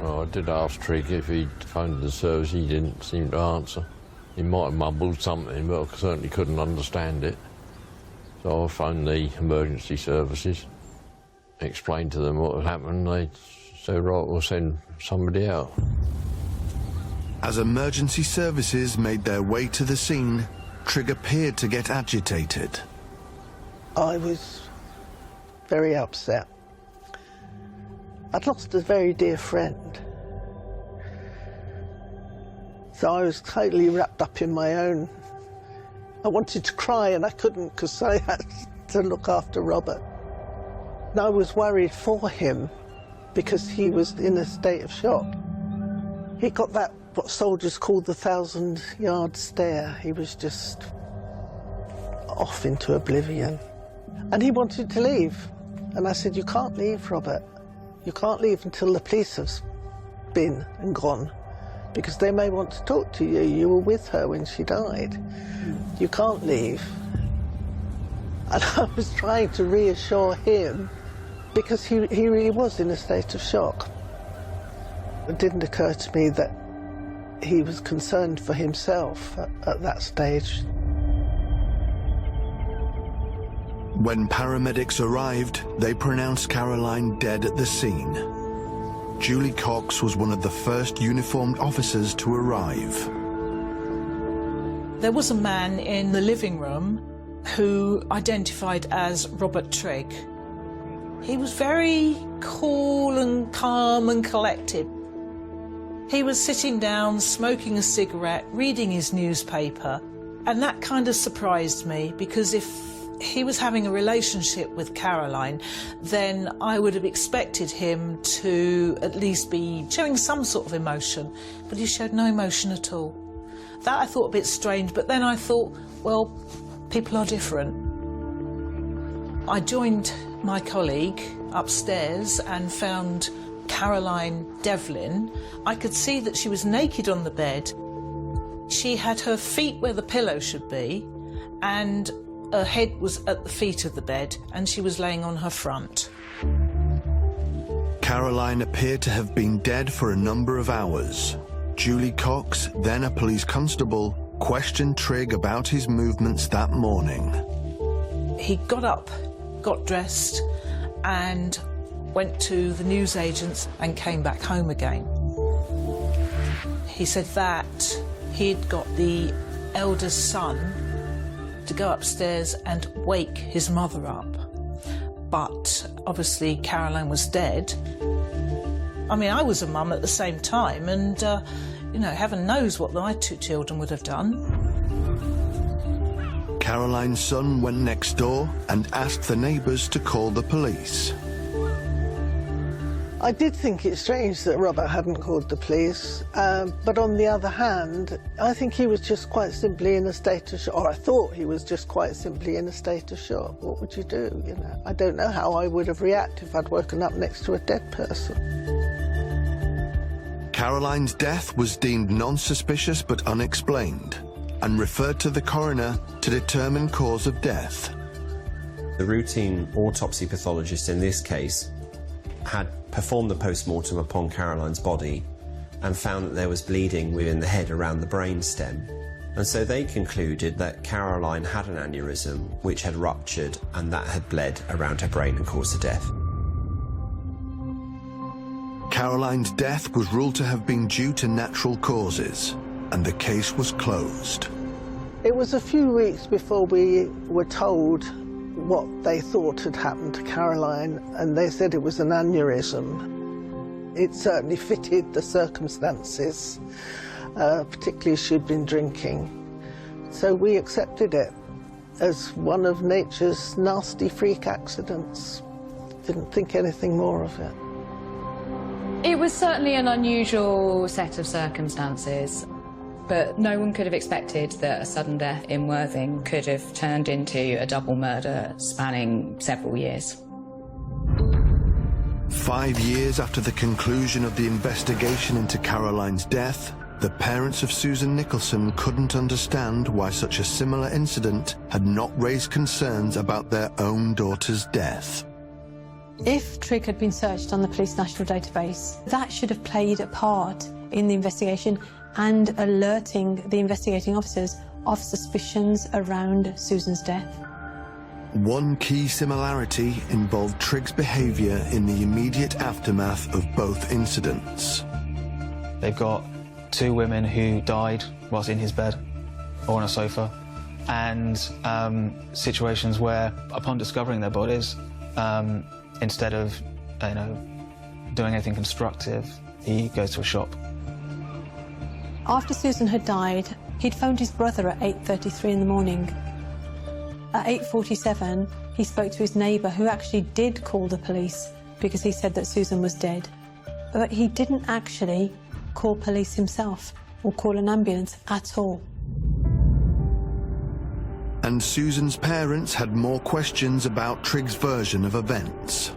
Well, I did ask Trigg if he'd phoned the service. He didn't seem to answer. He might have mumbled something, but I certainly couldn't understand it. So I phoned the emergency services, explained to them what had happened. They said, "Right, we'll send somebody out." As emergency services made their way to the scene, Trigg appeared to get agitated. I was very upset. I'd lost a very dear friend. So I was totally wrapped up in my own. I wanted to cry and I couldn't because I had to look after Robert. And I was worried for him because he was in a state of shock. He got that, what soldiers call the 1,000-yard stare. He was just off into oblivion. And he wanted to leave. And I said, "You can't leave, Robert. You can't leave until the police have been and gone, because they may want to talk to you. You were with her when she died. You can't leave." And I was trying to reassure him because he really was in a state of shock. It didn't occur to me that he was concerned for himself at that stage. When paramedics arrived, they pronounced Caroline dead at the scene. Julie Cox was one of the first uniformed officers to arrive. There was a man in the living room who identified as Robert Trigg. He was very cool and calm and collected. He was sitting down, smoking a cigarette, reading his newspaper, and that kind of surprised me, because if he was having a relationship with Caroline, then I would have expected him to at least be showing some sort of emotion, but he showed no emotion at all. That I thought a bit strange, but then I thought, well, people are different. I joined my colleague upstairs and found Caroline Devlin. I could see that she was naked on the bed. She had her feet where the pillow should be, and her head was at the feet of the bed, and she was laying on her front. Caroline appeared to have been dead for a number of hours. Julie Cox, then a police constable, questioned Trigg about his movements that morning. He got up, got dressed, and went to the newsagents and came back home again. He said that he'd got the eldest son to go upstairs and wake his mother up. But obviously Caroline was dead. I mean, I was a mum at the same time, and, you know, heaven knows what my two children would have done. Caroline's son went next door and asked the neighbours to call the police. I did think it strange that Robert hadn't called the police, but on the other hand, I think he was just quite simply in a state of shock, or I thought he was just quite simply in a state of shock. What would you do, you know? I don't know how I would have reacted if I'd woken up next to a dead person. Caroline's death was deemed non-suspicious but unexplained, and referred to the coroner to determine cause of death. The routine autopsy pathologist in this case had performed the post-mortem upon Caroline's body and found that there was bleeding within the head around the brainstem. And so they concluded that Caroline had an aneurysm which had ruptured and that had bled around her brain and caused her death. Caroline's death was ruled to have been due to natural causes, and the case was closed. It was a few weeks before we were told what they thought had happened to Caroline, and they said it was an aneurysm. It certainly fitted the circumstances, particularly as she'd been drinking. So we accepted it as one of nature's nasty freak accidents. Didn't think anything more of it. It was certainly an unusual set of circumstances, but no one could have expected that a sudden death in Worthing could have turned into a double murder spanning several years. 5 years after the conclusion of the investigation into Caroline's death, the parents of Susan Nicholson couldn't understand why such a similar incident had not raised concerns about their own daughter's death. If Trigg had been searched on the Police National Database, that should have played a part in the investigation and alerting the investigating officers of suspicions around Susan's death. One key similarity involved Trigg's behaviour in the immediate aftermath of both incidents. They've got two women who died whilst in his bed or on a sofa, and situations where, upon discovering their bodies, instead of, doing anything constructive, he goes to a shop. After Susan had died, he'd phoned his brother at 8:33 in the morning. At 8:47, he spoke to his neighbour, who actually did call the police because he said that Susan was dead. But he didn't actually call police himself or call an ambulance at all. And Susan's parents had more questions about Trigg's version of events.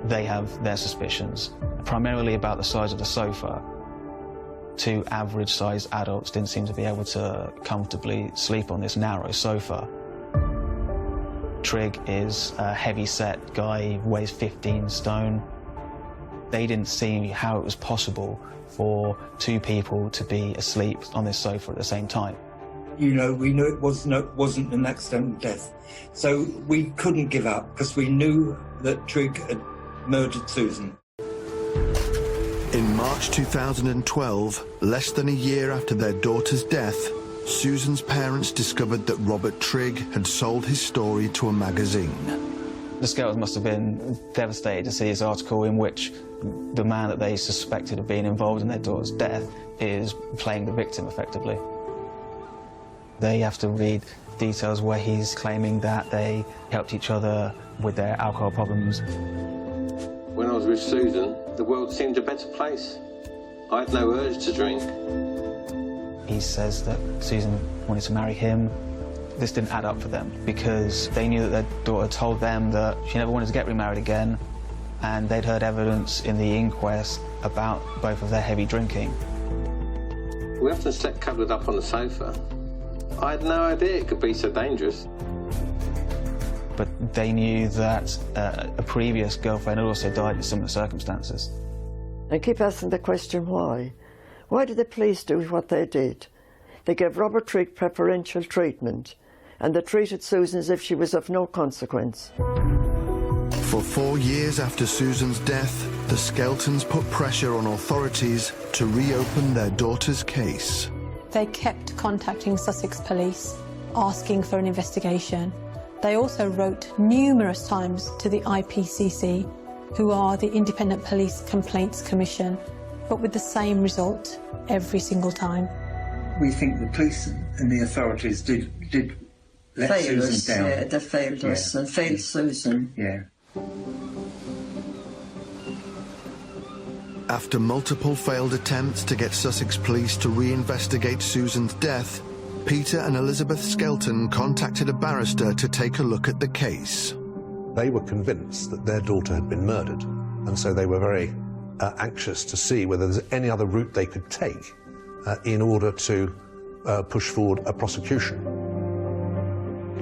They have their suspicions, primarily about the size of the sofa. Two average-sized adults didn't seem to be able to comfortably sleep on this narrow sofa. Trigg is a heavy-set guy, weighs 15 stone. They didn't see how it was possible for two people to be asleep on this sofa at the same time. You know, we knew it wasn't an accidental death. So we couldn't give up because we knew that Trigg had murdered Susan. March 2012, less than a year after their daughter's death, Susan's parents discovered that Robert Trigg had sold his story to a magazine. The Skeltons must have been devastated to see this article in which the man that they suspected of being involved in their daughter's death is playing the victim, effectively. They have to read details where he's claiming that they helped each other with their alcohol problems. When I was with Susan, the world seemed a better place. I had no urge to drink. He says that Susan wanted to marry him. This didn't add up for them because they knew that their daughter told them that she never wanted to get remarried again, and they'd heard evidence in the inquest about both of their heavy drinking. We often slept cuddled up on the sofa. I had no idea it could be so dangerous. But they knew that a previous girlfriend had also died in similar circumstances. I keep asking the question, why? Why did the police do what they did? They gave Robert Trigg preferential treatment, and they treated Susan as if she was of no consequence. For 4 years after Susan's death, the Skeltons put pressure on authorities to reopen their daughter's case. They kept contacting Sussex Police, asking for an investigation. They also wrote numerous times to the IPCC, who are the Independent Police Complaints Commission, but with the same result every single time. We think the police and the authorities did let Susan down. Yeah, they failed us and failed Susan. Yeah. After multiple failed attempts to get Sussex Police to reinvestigate Susan's death, Peter and Elizabeth Skelton contacted a barrister to take a look at the case. They were convinced that their daughter had been murdered, and so they were very anxious to see whether there's any other route they could take in order to push forward a prosecution.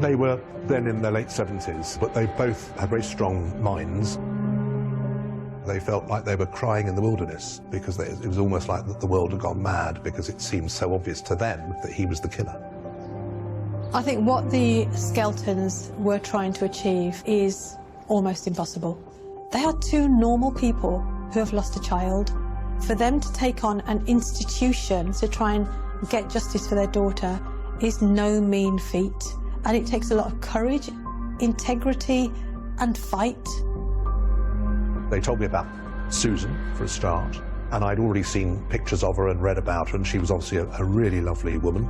They were then in their late 70s, but they both had very strong minds. They felt like they were crying in the wilderness because it was almost like that the world had gone mad because it seemed so obvious to them that he was the killer. I think what the Skeltons were trying to achieve is almost impossible. They are two normal people who have lost a child. For them to take on an institution to try and get justice for their daughter is no mean feat. And it takes a lot of courage, integrity, and fight. They told me about Susan, for a start, and I'd already seen pictures of her and read about her, and she was obviously a really lovely woman.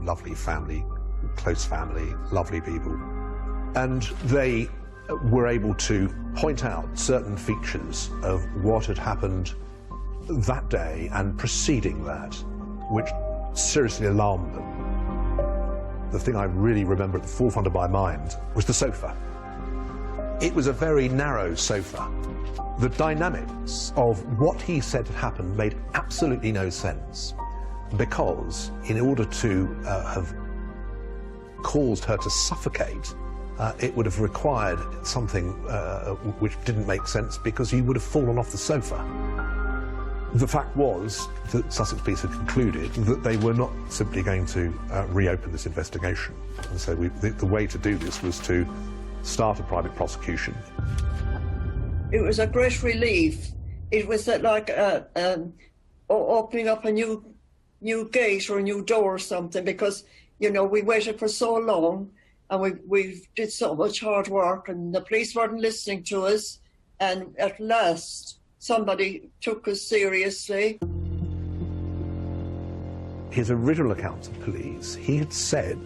Lovely family, close family, lovely people. And they were able to point out certain features of what had happened that day and preceding that, which seriously alarmed them. The thing I really remember at the forefront of my mind was the sofa. It was a very narrow sofa. The dynamics of what he said had happened made absolutely no sense, because in order to have caused her to suffocate, it would have required something which didn't make sense, because you would have fallen off the sofa. The fact was that Sussex Police had concluded that they were not simply going to reopen this investigation. And so the way to do this was to start a private prosecution. It was a great relief. It was like opening up a new gate or a new door or something, because, you know, we waited for so long and we did so much hard work and the police weren't listening to us, and at last somebody took us seriously. His original account to police, he had said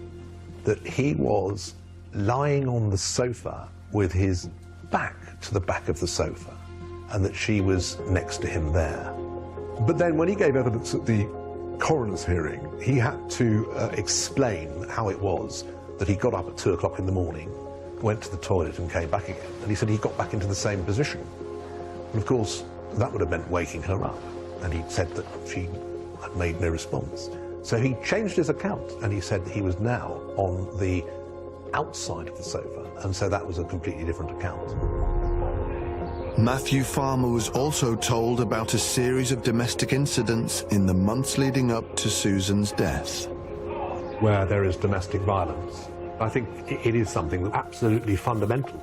that he was lying on the sofa with his back to the back of the sofa, and that she was next to him there. But then when he gave evidence at the coroner's hearing, he had to explain how it was that he got up at 2 o'clock in the morning, went to the toilet and came back again. And he said he got back into the same position. And of course, that would have meant waking her up. And he said that she had made no response. So he changed his account, and he said that he was now on the outside of the sofa, and so that was a completely different account. Matthew Farmer was also told about a series of domestic incidents in the months leading up to Susan's death. Where there is domestic violence, I think it is something that's absolutely fundamental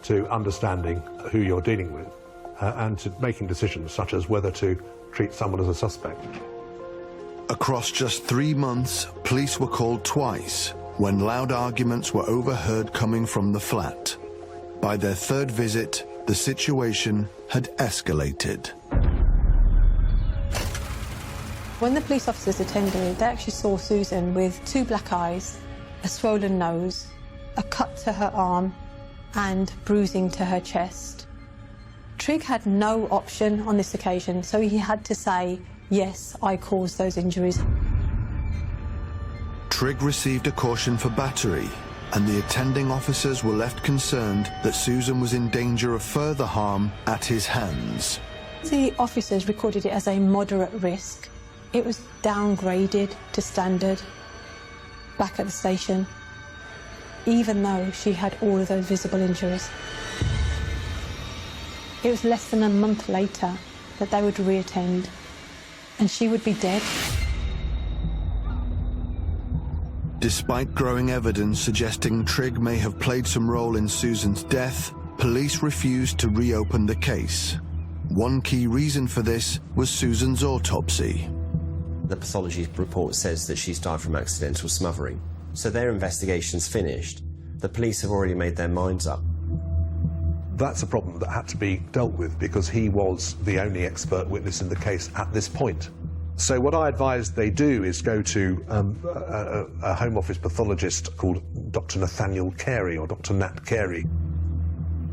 to understanding who you're dealing with. and to making decisions such as whether to treat someone as a suspect. Across just 3 months, police were called twice when loud arguments were overheard coming from the flat. By their third visit, the situation had escalated. When the police officers attended, they actually saw Susan with 2 black eyes, a swollen nose, a cut to her arm, and bruising to her chest. Trigg had no option on this occasion, so he had to say, yes, I caused those injuries. Trigg received a caution for battery, and the attending officers were left concerned that Susan was in danger of further harm at his hands. The officers recorded it as a moderate risk. It was downgraded to standard back at the station, even though she had all of those visible injuries. It was less than a month later that they would reattend, and she would be dead. Despite growing evidence suggesting Trigg may have played some role in Susan's death, police refused to reopen the case. One key reason for this was Susan's autopsy. The pathology report says that she's died from accidental smothering. So their investigation's finished. The police have already made their minds up. That's a problem that had to be dealt with because he was the only expert witness in the case at this point. So what I advise they do is go to a Home Office pathologist called Dr. Nathaniel Carey, or Dr. Nat Carey.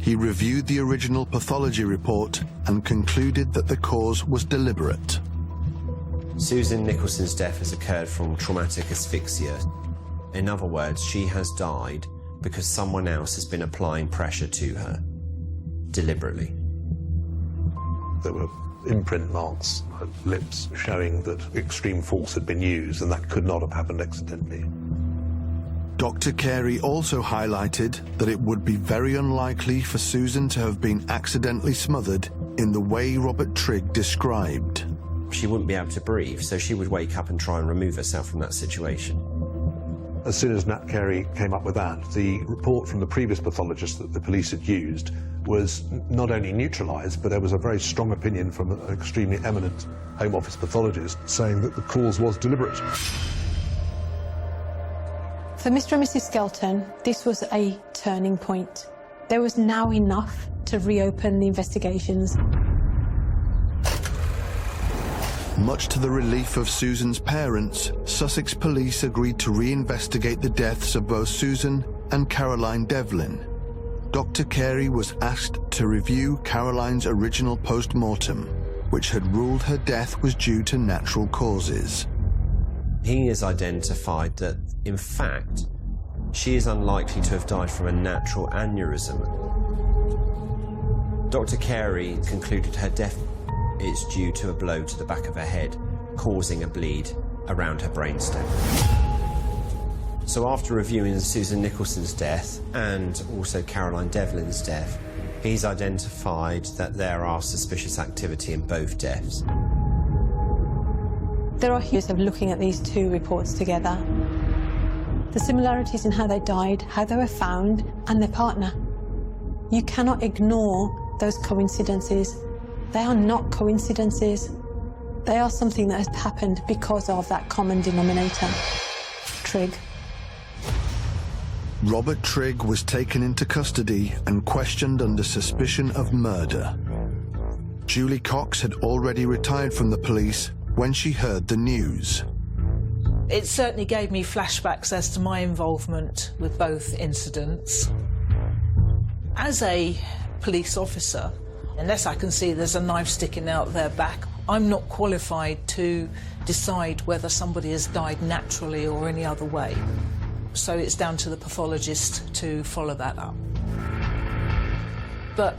He reviewed the original pathology report and concluded that the cause was deliberate. Susan Nicholson's death has occurred from traumatic asphyxia. In other words, she has died because someone else has been applying pressure to her, deliberately. There were imprint marks on her lips showing that extreme force had been used, and that could not have happened accidentally. Dr. Carey also highlighted that it would be very unlikely for Susan to have been accidentally smothered in the way Robert Trigg described. She wouldn't be able to breathe, so she would wake up and try and remove herself from that situation. As soon as Nat Carey came up with that, the report from the previous pathologist that the police had used was not only neutralised, but there was a very strong opinion from an extremely eminent Home Office pathologist saying that the cause was deliberate. For Mr. and Mrs. Skelton, this was a turning point. There was now enough to reopen the investigations. Much to the relief of Susan's parents, Sussex police agreed to reinvestigate the deaths of both Susan and Caroline Devlin. Dr. Carey was asked to review Caroline's original post-mortem, which had ruled her death was due to natural causes. He has identified that, in fact, she is unlikely to have died from a natural aneurysm. Dr. Carey concluded her death is due to a blow to the back of her head, causing a bleed around her brainstem. So after reviewing Susan Nicholson's death and also Caroline Devlin's death, he's identified that there are suspicious activity in both deaths. There are years of looking at these 2 reports together. The similarities in how they died, how they were found, and their partner. You cannot ignore those coincidences. They are not coincidences. They are something that has happened because of that common denominator, Trigg. Robert Trigg was taken into custody and questioned under suspicion of murder. Julie Cox had already retired from the police when she heard the news. It certainly gave me flashbacks as to my involvement with both incidents. As a police officer, unless I can see there's a knife sticking out their back, I'm not qualified to decide whether somebody has died naturally or any other way. So it's down to the pathologist to follow that up. But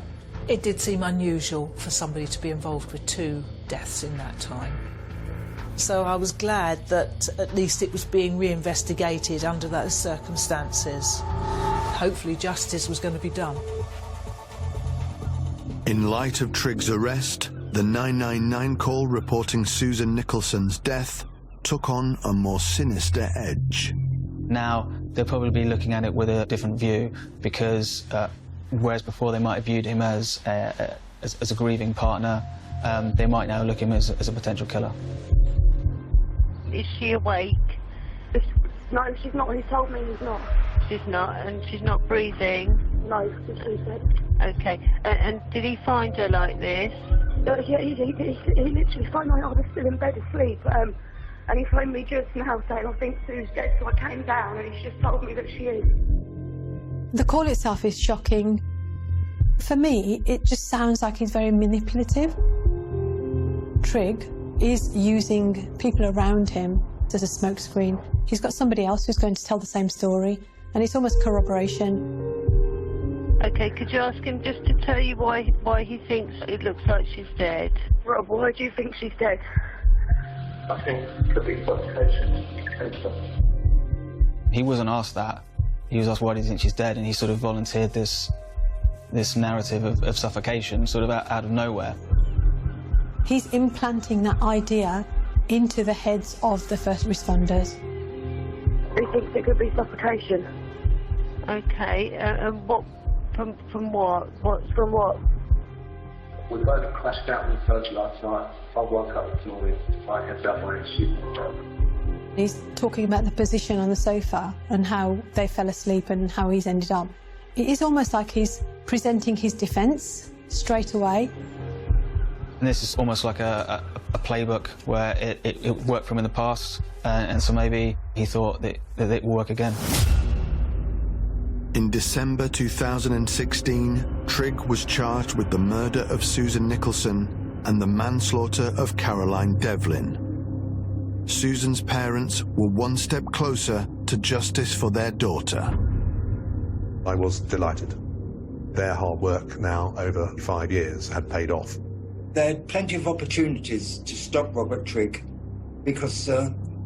it did seem unusual for somebody to be involved with 2 deaths in that time. So I was glad that at least it was being reinvestigated under those circumstances. Hopefully justice was going to be done. In light of Trigg's arrest, the 999 call reporting Susan Nicholson's death took on a more sinister edge. Now, they'll probably be looking at it with a different view because whereas before they might have viewed him as as a grieving partner, they might now look at him as a potential killer. Is she awake? No, she's not. He told me he's not. She's not, and she's not breathing? No, that's what he said. Okay, and did he find her like this? Yeah, he literally phoned me. I was still in bed asleep, and he phoned me just now saying, I think Sue's dead, so I came down, and he's just told me that she is. The call itself is shocking. For me, it just sounds like he's very manipulative. Trigg is using people around him as a smokescreen. He's got somebody else who's going to tell the same story, and it's almost corroboration. Okay, could you ask him just to tell you why he thinks it looks like she's dead? Rob, why do you think she's dead? I think it could be suffocation. He wasn't asked that. He was asked why do you think she's dead, and he sort of volunteered this narrative of suffocation sort of out of nowhere. He's implanting that idea into the heads of the first responders. He thinks it could be suffocation. Okay, and what? From what? From what? We both crashed out in the first last night. I woke up this morning, I heads up my shoot. He's talking about the position on the sofa and how they fell asleep and how he's ended up. It is almost like he's presenting his defence straight away. And this is almost like a playbook where it worked for him in the past, and so maybe he thought that it will work again. In December 2016, Trigg was charged with the murder of Susan Nicholson and the manslaughter of Caroline Devlin. Susan's parents were one step closer to justice for their daughter. I was delighted. Their hard work now over 5 years had paid off. They had plenty of opportunities to stop Robert Trigg because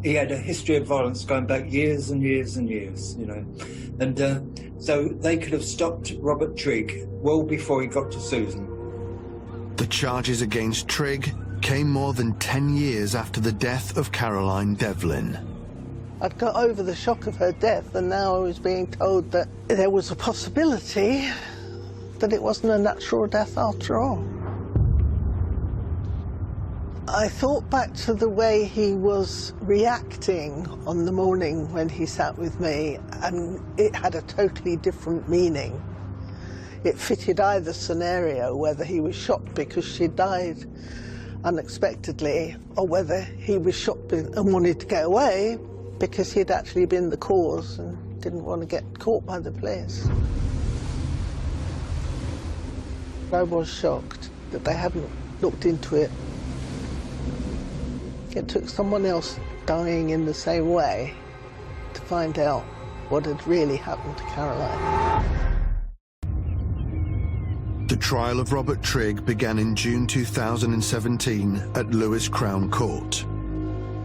he had a history of violence going back years and years and years, you know. And so they could have stopped Robert Trigg well before he got to Susan. The charges against Trigg came more than 10 years after the death of Caroline Devlin. I'd got over the shock of her death, and now I was being told that there was a possibility that it wasn't a natural death after all. I thought back to the way he was reacting on the morning when he sat with me, and it had a totally different meaning. It fitted either scenario, whether he was shocked because she died unexpectedly, or whether he was shocked and wanted to get away because he'd actually been the cause and didn't want to get caught by the police. I was shocked that they hadn't looked into it. It took someone else dying in the same way to find out what had really happened to Caroline. The trial of Robert Trigg began in June 2017 at Lewes Crown Court.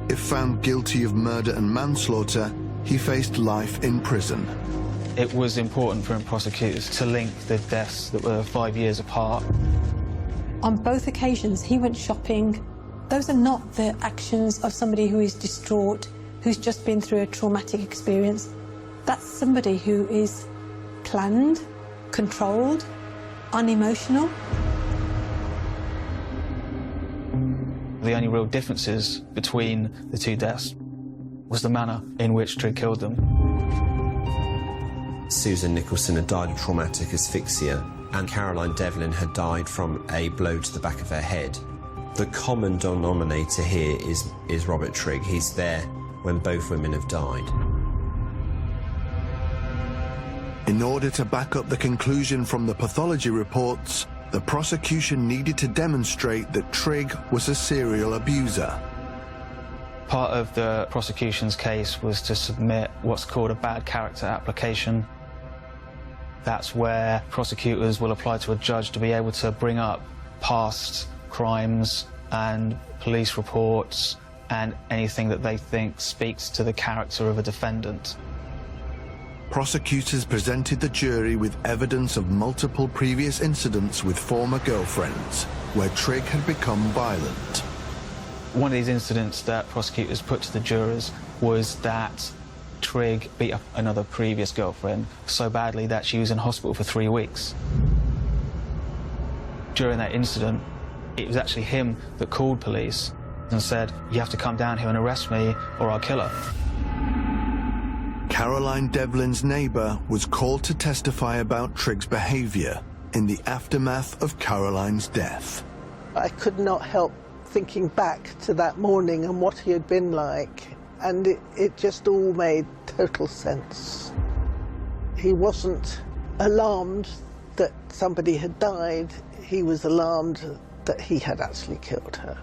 If found guilty of murder and manslaughter, he faced life in prison. It was important for prosecutors to link the deaths that were 5 years apart. On both occasions, he went shopping. Those are not the actions of somebody who is distraught, who's just been through a traumatic experience. That's somebody who is planned, controlled, unemotional. The only real differences between the two deaths was the manner in which Trigg killed them. Susan Nicholson had died of traumatic asphyxia, and Caroline Devlin had died from a blow to the back of her head. The common denominator here is Robert Trigg. He's there when both women have died. In order to back up the conclusion from the pathology reports, the prosecution needed to demonstrate that Trigg was a serial abuser. Part of the prosecution's case was to submit what's called a bad character application. That's where prosecutors will apply to a judge to be able to bring up past crimes and police reports and anything that they think speaks to the character of a defendant. Prosecutors presented the jury with evidence of multiple previous incidents with former girlfriends, where Trigg had become violent. One of these incidents that prosecutors put to the jurors was that Trigg beat up another previous girlfriend so badly that she was in hospital for 3 weeks. During that incident, it was actually him that called police and said, "You have to come down here and arrest me or I'll kill her." Caroline Devlin's neighbour was called to testify about Trigg's behaviour in the aftermath of Caroline's death. I could not help thinking back to that morning and what he had been like, and it just all made total sense. He wasn't alarmed that somebody had died, he was alarmed that he had actually killed her.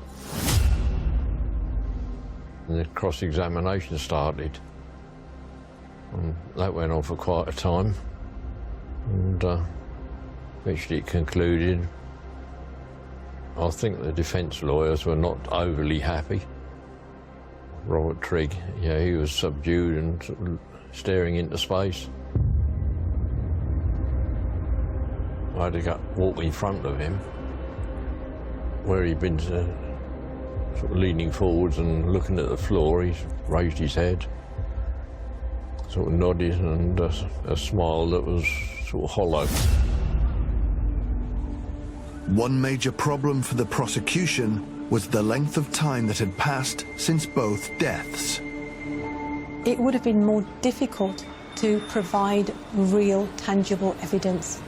And the cross-examination started. And that went on for quite a time, and eventually it concluded. I think the defence lawyers were not overly happy. Robert Trigg, yeah, he was subdued and sort of staring into space. I had to walk in front of him, where he'd been sort of leaning forwards and looking at the floor. He raised his head, sort of nodded, and a smile that was sort of hollow. One major problem for the prosecution was the length of time that had passed since both deaths. It would have been more difficult to provide real, tangible evidence,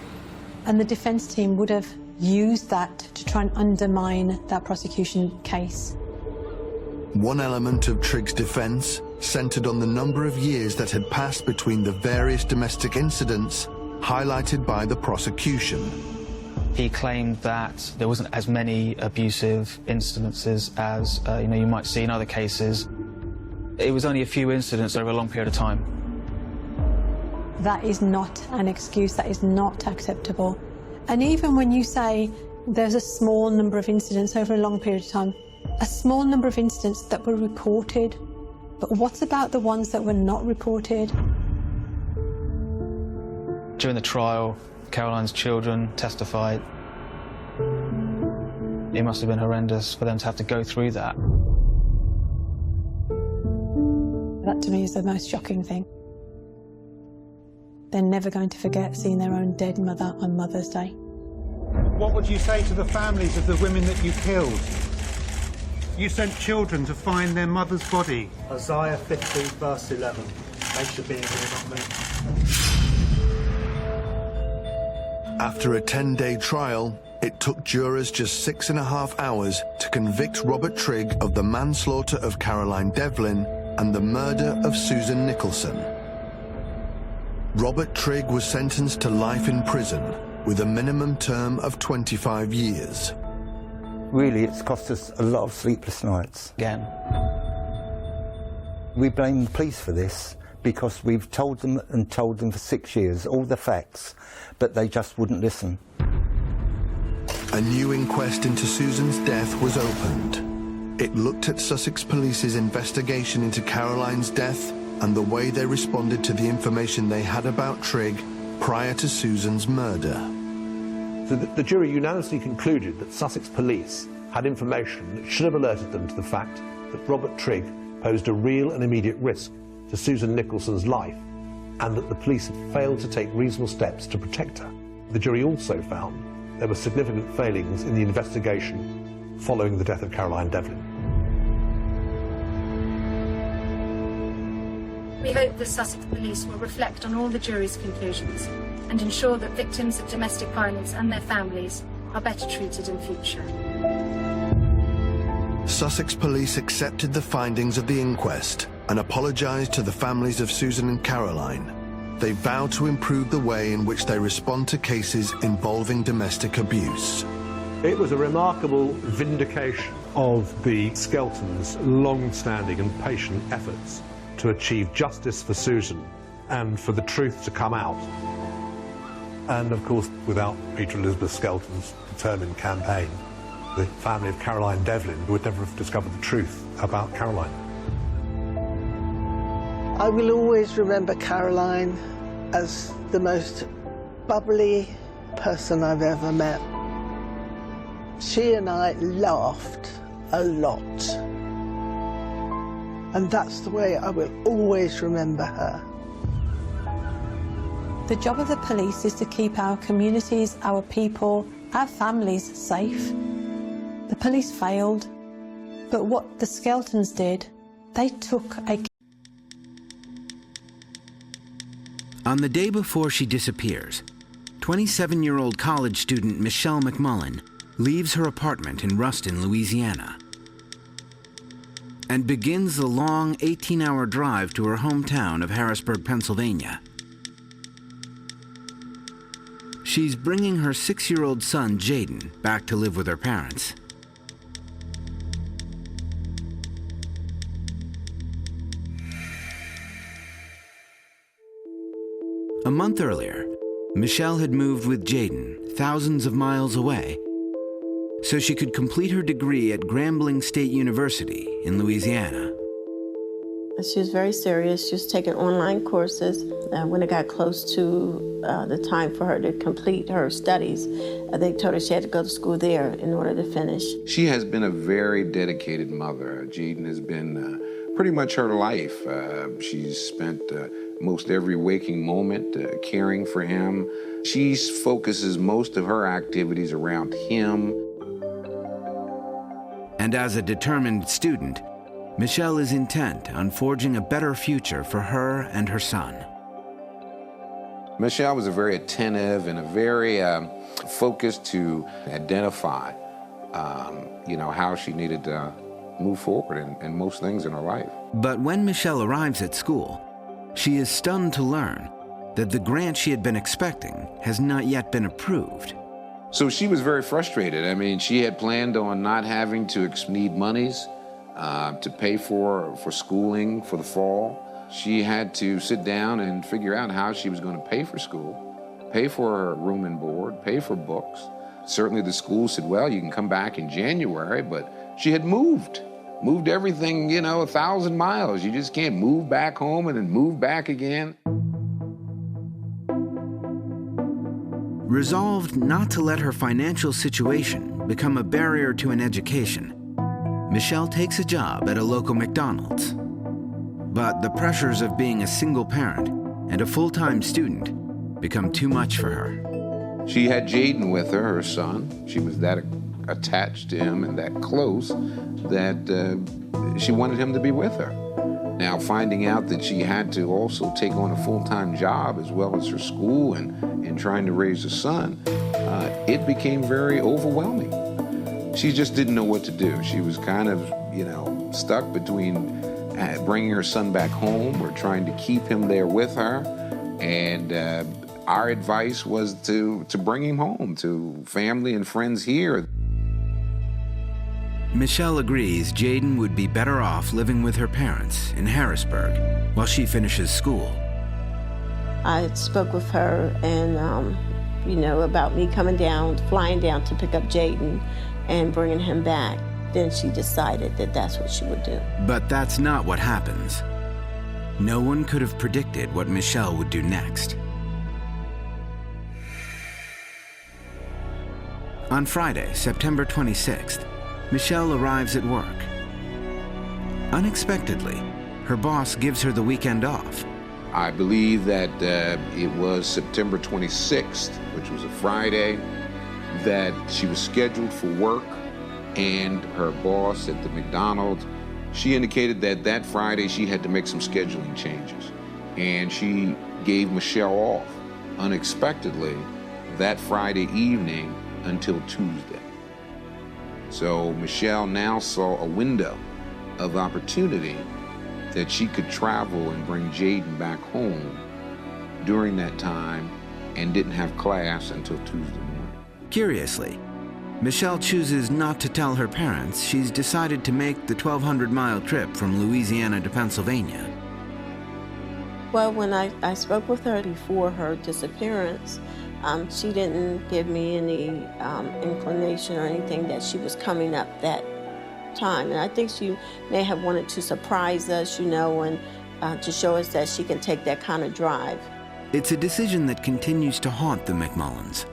and the defence team would have used that to try and undermine that prosecution case. One element of Trigg's defence centred on the number of years that had passed between the various domestic incidents highlighted by the prosecution. He claimed that there wasn't as many abusive incidences as you might see in other cases. It was only a few incidents over a long period of time. That is not an excuse, that is not acceptable. And even when you say there's a small number of incidents over a long period of time, a small number of incidents that were reported, but what about the ones that were not reported? During the trial, Caroline's children testified. It must have been horrendous for them to have to go through that. That to me is the most shocking thing. They're never going to forget seeing their own dead mother on Mother's Day. What would you say to the families of the women that you killed? You sent children to find their mother's body. Isaiah 50, verse 11. They should be in here, not me. After a 10-day trial, it took jurors just 6.5 hours to convict Robert Trigg of the manslaughter of Caroline Devlin and the murder of Susan Nicholson. Robert Trigg was sentenced to life in prison with a minimum term of 25 years. Really, it's cost us a lot of sleepless nights. Again. We blame the police for this because we've told them and told them for 6 years all the facts, but they just wouldn't listen. A new inquest into Susan's death was opened. It looked at Sussex Police's investigation into Caroline's death and the way they responded to the information they had about Trigg prior to Susan's murder. So the jury unanimously concluded that Sussex Police had information that should have alerted them to the fact that Robert Trigg posed a real and immediate risk to Susan Nicholson's life, and that the police had failed to take reasonable steps to protect her. The jury also found there were significant failings in the investigation following the death of Caroline Devlin. We hope the Sussex Police will reflect on all the jury's conclusions and ensure that victims of domestic violence and their families are better treated in future. Sussex Police accepted the findings of the inquest and apologised to the families of Susan and Caroline. They vowed to improve the way in which they respond to cases involving domestic abuse. It was a remarkable vindication of the Skeltons' long-standing and patient efforts to achieve justice for Susan and for the truth to come out. And of course, without Peter Elizabeth Skelton's determined campaign, the family of Caroline Devlin would never have discovered the truth about Caroline. I will always remember Caroline as the most bubbly person I've ever met. She and I laughed a lot. And that's the way I will always remember her. The job of the police is to keep our communities, our people Our family's safe. The police failed, but what the Skeltons did, they took a... On the day before she disappears, 27-year-old college student Michelle McMullen leaves her apartment in Ruston, Louisiana, and begins the long 18-hour drive to her hometown of Harrisburg, Pennsylvania. She's bringing her 6-year-old son, Jaden, back to live with her parents. A month earlier, Michelle had moved with Jaden thousands of miles away so she could complete her degree at Grambling State University in Louisiana. She was very serious. She was taking online courses. When it got close to the time for her to complete her studies, they told her she had to go to school there in order to finish. She has been a very dedicated mother. Jaden has been pretty much her life. She's spent most every waking moment caring for him. She focuses most of her activities around him. And as a determined student, Michelle is intent on forging a better future for her and her son. Michelle was a very attentive and a very focused to identify, how she needed to move forward in most things in her life. But when Michelle arrives at school, she is stunned to learn that the grant she had been expecting has not yet been approved. So she was very frustrated. I mean, she had planned on not having to need monies to pay for schooling for the fall. She had to sit down and figure out how she was going to pay for school, pay for her room and board, pay for books. Certainly the school said, well, you can come back in January, but she had moved everything, 1,000 miles. You just can't move back home and then move back again. Resolved not to let her financial situation become a barrier to an education, Michelle takes a job at a local McDonald's. But the pressures of being a single parent and a full-time student become too much for her. She had Jaden with her, her son. She was that attached to him and that close that she wanted him to be with her. Now, finding out that she had to also take on a full-time job as well as her school and trying to raise a son, it became very overwhelming. She just didn't know what to do. She was kind of, stuck between bringing her son back home or trying to keep him there with her. And our advice was to bring him home to family and friends here. Michelle agrees Jaden would be better off living with her parents in Harrisburg while she finishes school. I spoke with her and, about me flying down to pick up Jaden and bringing him back. Then she decided that that's what she would do. But that's not what happens. No one could have predicted what Michelle would do next. On Friday, September 26th, Michelle arrives at work. Unexpectedly, her boss gives her the weekend off. I believe that it was September 26th, which was a Friday, that she was scheduled for work, and her boss at the McDonald's, she indicated that Friday she had to make some scheduling changes. And she gave Michelle off unexpectedly that Friday evening until Tuesday. So Michelle now saw a window of opportunity that she could travel and bring Jaden back home during that time and didn't have class until Tuesday morning. Curiously, Michelle chooses not to tell her parents she's decided to make the 1,200-mile trip from Louisiana to Pennsylvania. Well, when I spoke with her before her disappearance, she didn't give me any inclination or anything that she was coming up that time. And I think she may have wanted to surprise us, and to show us that she can take that kind of drive. It's a decision that continues to haunt the McMullens.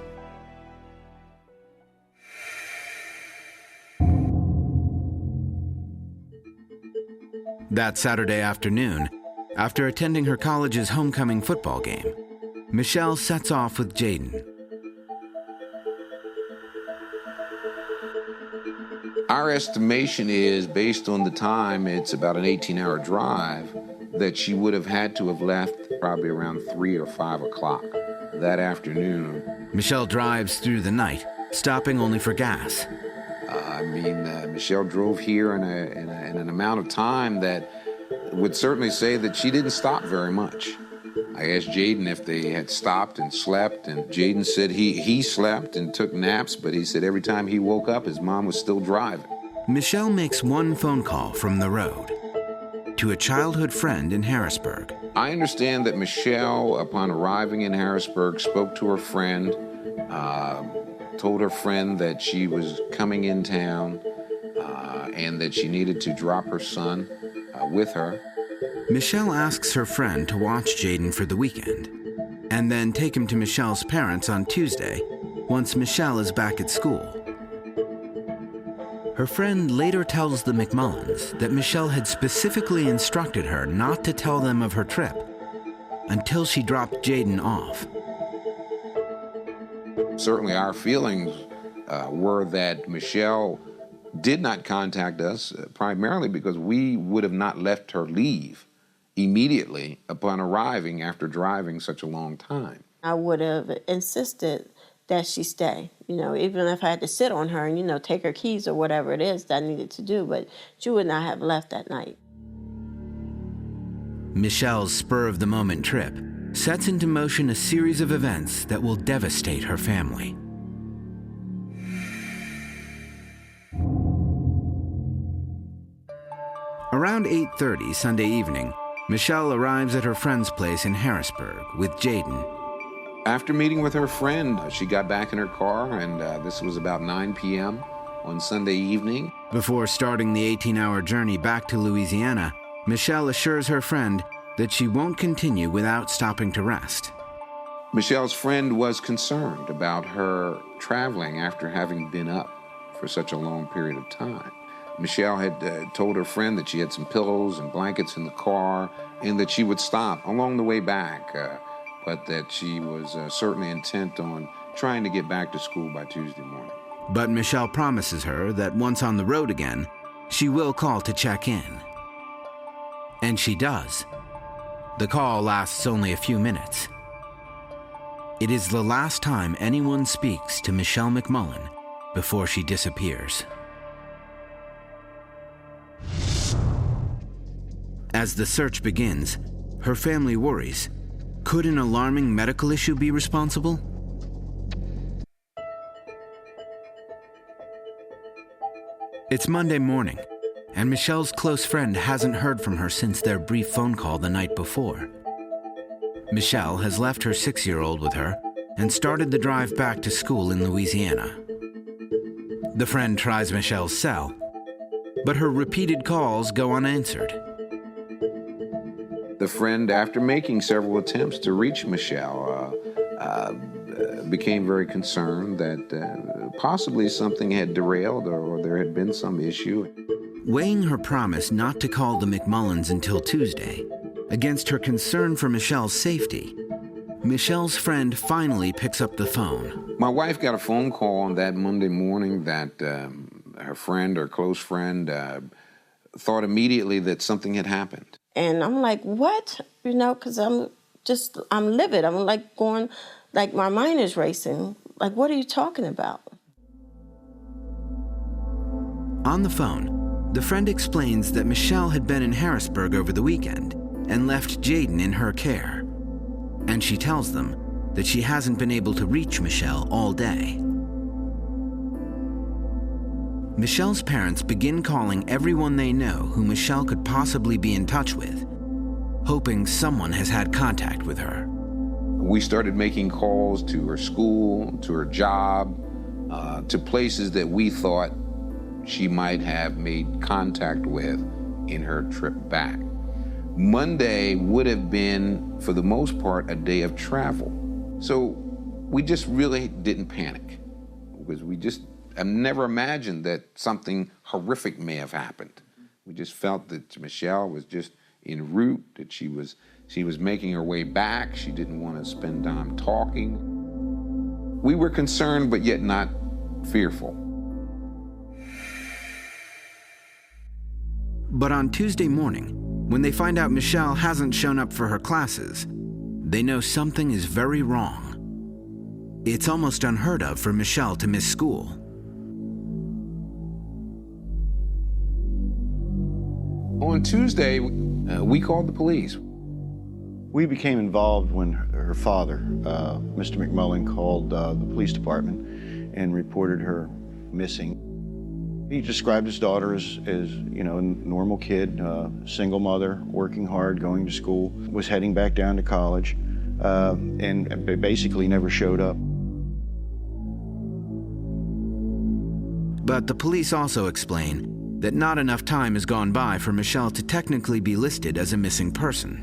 That Saturday afternoon, after attending her college's homecoming football game, Michelle sets off with Jaden. Our estimation is, based on the time, it's about an 18-hour drive, that she would have had to have left probably around 3 or 5 o'clock that afternoon. Michelle drives through the night, stopping only for gas. Michelle drove here in an amount of time that would certainly say that she didn't stop very much. I asked Jaden if they had stopped and slept, and Jaden said he slept and took naps, but he said every time he woke up, his mom was still driving. Michelle makes one phone call from the road to a childhood friend in Harrisburg. I understand that Michelle, upon arriving in Harrisburg, spoke to her friend, told her friend that she was coming in town and that she needed to drop her son with her. Michelle asks her friend to watch Jaden for the weekend and then take him to Michelle's parents on Tuesday once Michelle is back at school. Her friend later tells the McMullins that Michelle had specifically instructed her not to tell them of her trip until she dropped Jaden off. Certainly our feelings were that Michelle did not contact us primarily because we would have not left her leave immediately upon arriving after driving such a long time. I would have insisted that she stay, even if I had to sit on her and, take her keys or whatever it is that I needed to do, but she would not have left that night. Michelle's spur-of-the-moment trip sets into motion a series of events that will devastate her family. Around 8:30 Sunday evening, Michelle arrives at her friend's place in Harrisburg with Jaden. After meeting with her friend, she got back in her car, and this was about 9 p.m. on Sunday evening. Before starting the 18-hour journey back to Louisiana, Michelle assures her friend that she won't continue without stopping to rest. Michelle's friend was concerned about her traveling after having been up for such a long period of time. Michelle had told her friend that she had some pillows and blankets in the car and that she would stop along the way back, but that she was certainly intent on trying to get back to school by Tuesday morning. But Michelle promises her that once on the road again, she will call to check in. And she does. The call lasts only a few minutes. It is the last time anyone speaks to Michelle McMullin before she disappears. As the search begins, her family worries. Could an alarming medical issue be responsible? It's Monday morning, and Michelle's close friend hasn't heard from her since their brief phone call the night before. Michelle has left her 6-year-old with her and started the drive back to school in Louisiana. The friend tries Michelle's cell, but her repeated calls go unanswered. The friend, after making several attempts to reach Michelle, became very concerned that possibly something had derailed or there had been some issue. Weighing her promise not to call the McMullins until Tuesday against her concern for Michelle's safety, Michelle's friend finally picks up the phone. My wife got a phone call on that Monday morning that her friend or close friend thought immediately that something had happened. And I'm like, what? Because I'm livid. I'm like going, like my mind is racing. Like, what are you talking about? On the phone, the friend explains that Michelle had been in Harrisburg over the weekend and left Jaden in her care. And she tells them that she hasn't been able to reach Michelle all day. Michelle's parents begin calling everyone they know who Michelle could possibly be in touch with, hoping someone has had contact with her. We started making calls to her school, to her job, to places that we thought she might have made contact with in her trip back. Monday would have been, for the most part, a day of travel. So we just really didn't panic because I never imagined that something horrific may have happened. We just felt that Michelle was just en route, that she was making her way back. She didn't want to spend time talking. We were concerned, but yet not fearful. But on Tuesday morning, when they find out Michelle hasn't shown up for her classes, they know something is very wrong. It's almost unheard of for Michelle to miss school. On Tuesday, we called the police. We became involved when her father, Mr. McMullen, called the police department and reported her missing. He described his daughter as you know, a normal kid, single mother, working hard, going to school, was heading back down to college, and basically never showed up. But the police also explain that not enough time has gone by for Michelle to technically be listed as a missing person.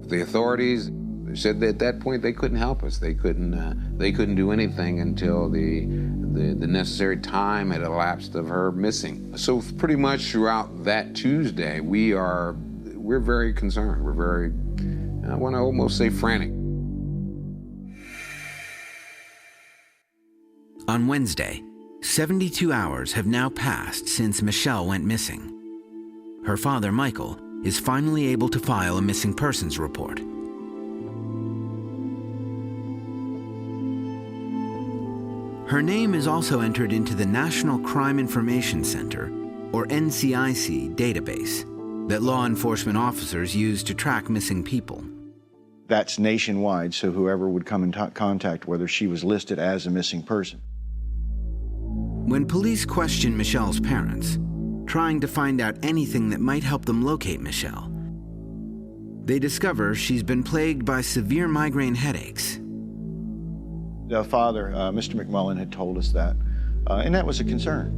The authorities said that at that point they couldn't help us. They couldn't do anything until the necessary time had elapsed of her missing. So pretty much throughout that Tuesday, we're very concerned. We're very, I want to almost say, frantic. On Wednesday, 72 hours have now passed since Michelle went missing. Her father, Michael, is finally able to file a missing persons report. Her name is also entered into the National Crime Information Center, or NCIC, database that law enforcement officers use to track missing people. That's nationwide, so whoever would come in contact whether she was listed as a missing person. When police question Michelle's parents, trying to find out anything that might help them locate Michelle, they discover she's been plagued by severe migraine headaches. The father, Mr. McMullen, had told us that, and that was a concern.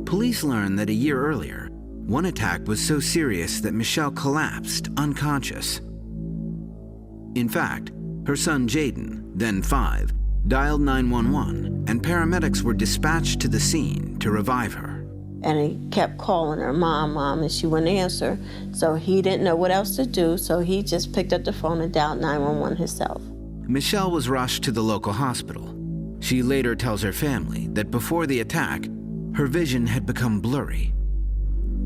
Police learned that a year earlier, one attack was so serious that Michelle collapsed unconscious. In fact, her son Jaden, then 5, dialed 911, and paramedics were dispatched to the scene to revive her. And he kept calling her, Mom, and she wouldn't answer. So he didn't know what else to do, so he just picked up the phone and dialed 911 himself. Michelle was rushed to the local hospital. She later tells her family that before the attack, her vision had become blurry.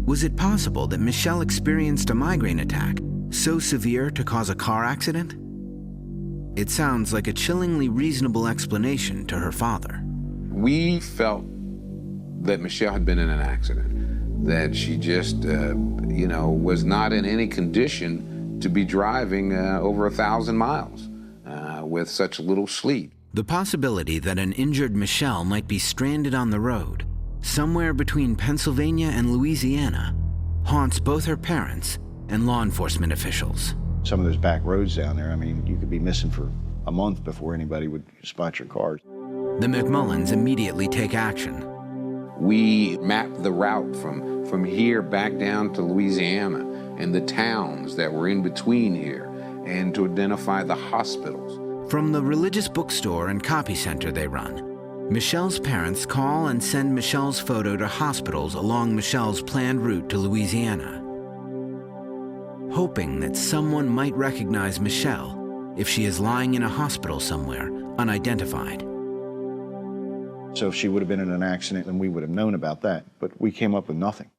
Was it possible that Michelle experienced a migraine attack so severe to cause a car accident? It sounds like a chillingly reasonable explanation to her father. We felt that Michelle had been in an accident, that she just, was not in any condition to be driving over 1,000 miles with such little sleep. The possibility that an injured Michelle might be stranded on the road, somewhere between Pennsylvania and Louisiana, haunts both her parents and law enforcement officials. Some of those back roads down there, I mean, you could be missing for a month before anybody would spot your car. The McMullens immediately take action. We mapped the route from here back down to Louisiana and the towns that were in between here, and to identify the hospitals. From the religious bookstore and copy center they run, Michelle's parents call and send Michelle's photo to hospitals along Michelle's planned route to Louisiana, hoping that someone might recognize Michelle if she is lying in a hospital somewhere, unidentified. So if she would have been in an accident, then we would have known about that, but we came up with nothing.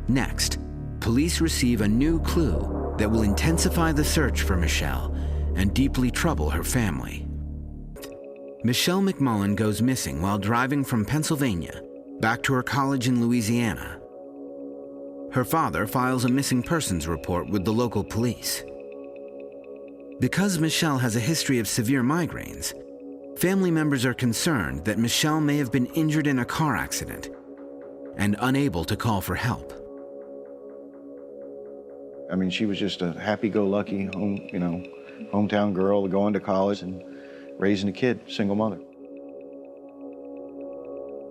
Next, police receive a new clue that will intensify the search for Michelle and deeply trouble her family. Michelle McMullen goes missing while driving from Pennsylvania back to her college in Louisiana. Her father files a missing persons report with the local police. Because Michelle has a history of severe migraines, family members are concerned that Michelle may have been injured in a car accident and unable to call for help. I mean, she was just a happy-go-lucky hometown girl going to college and raising a kid, single mother.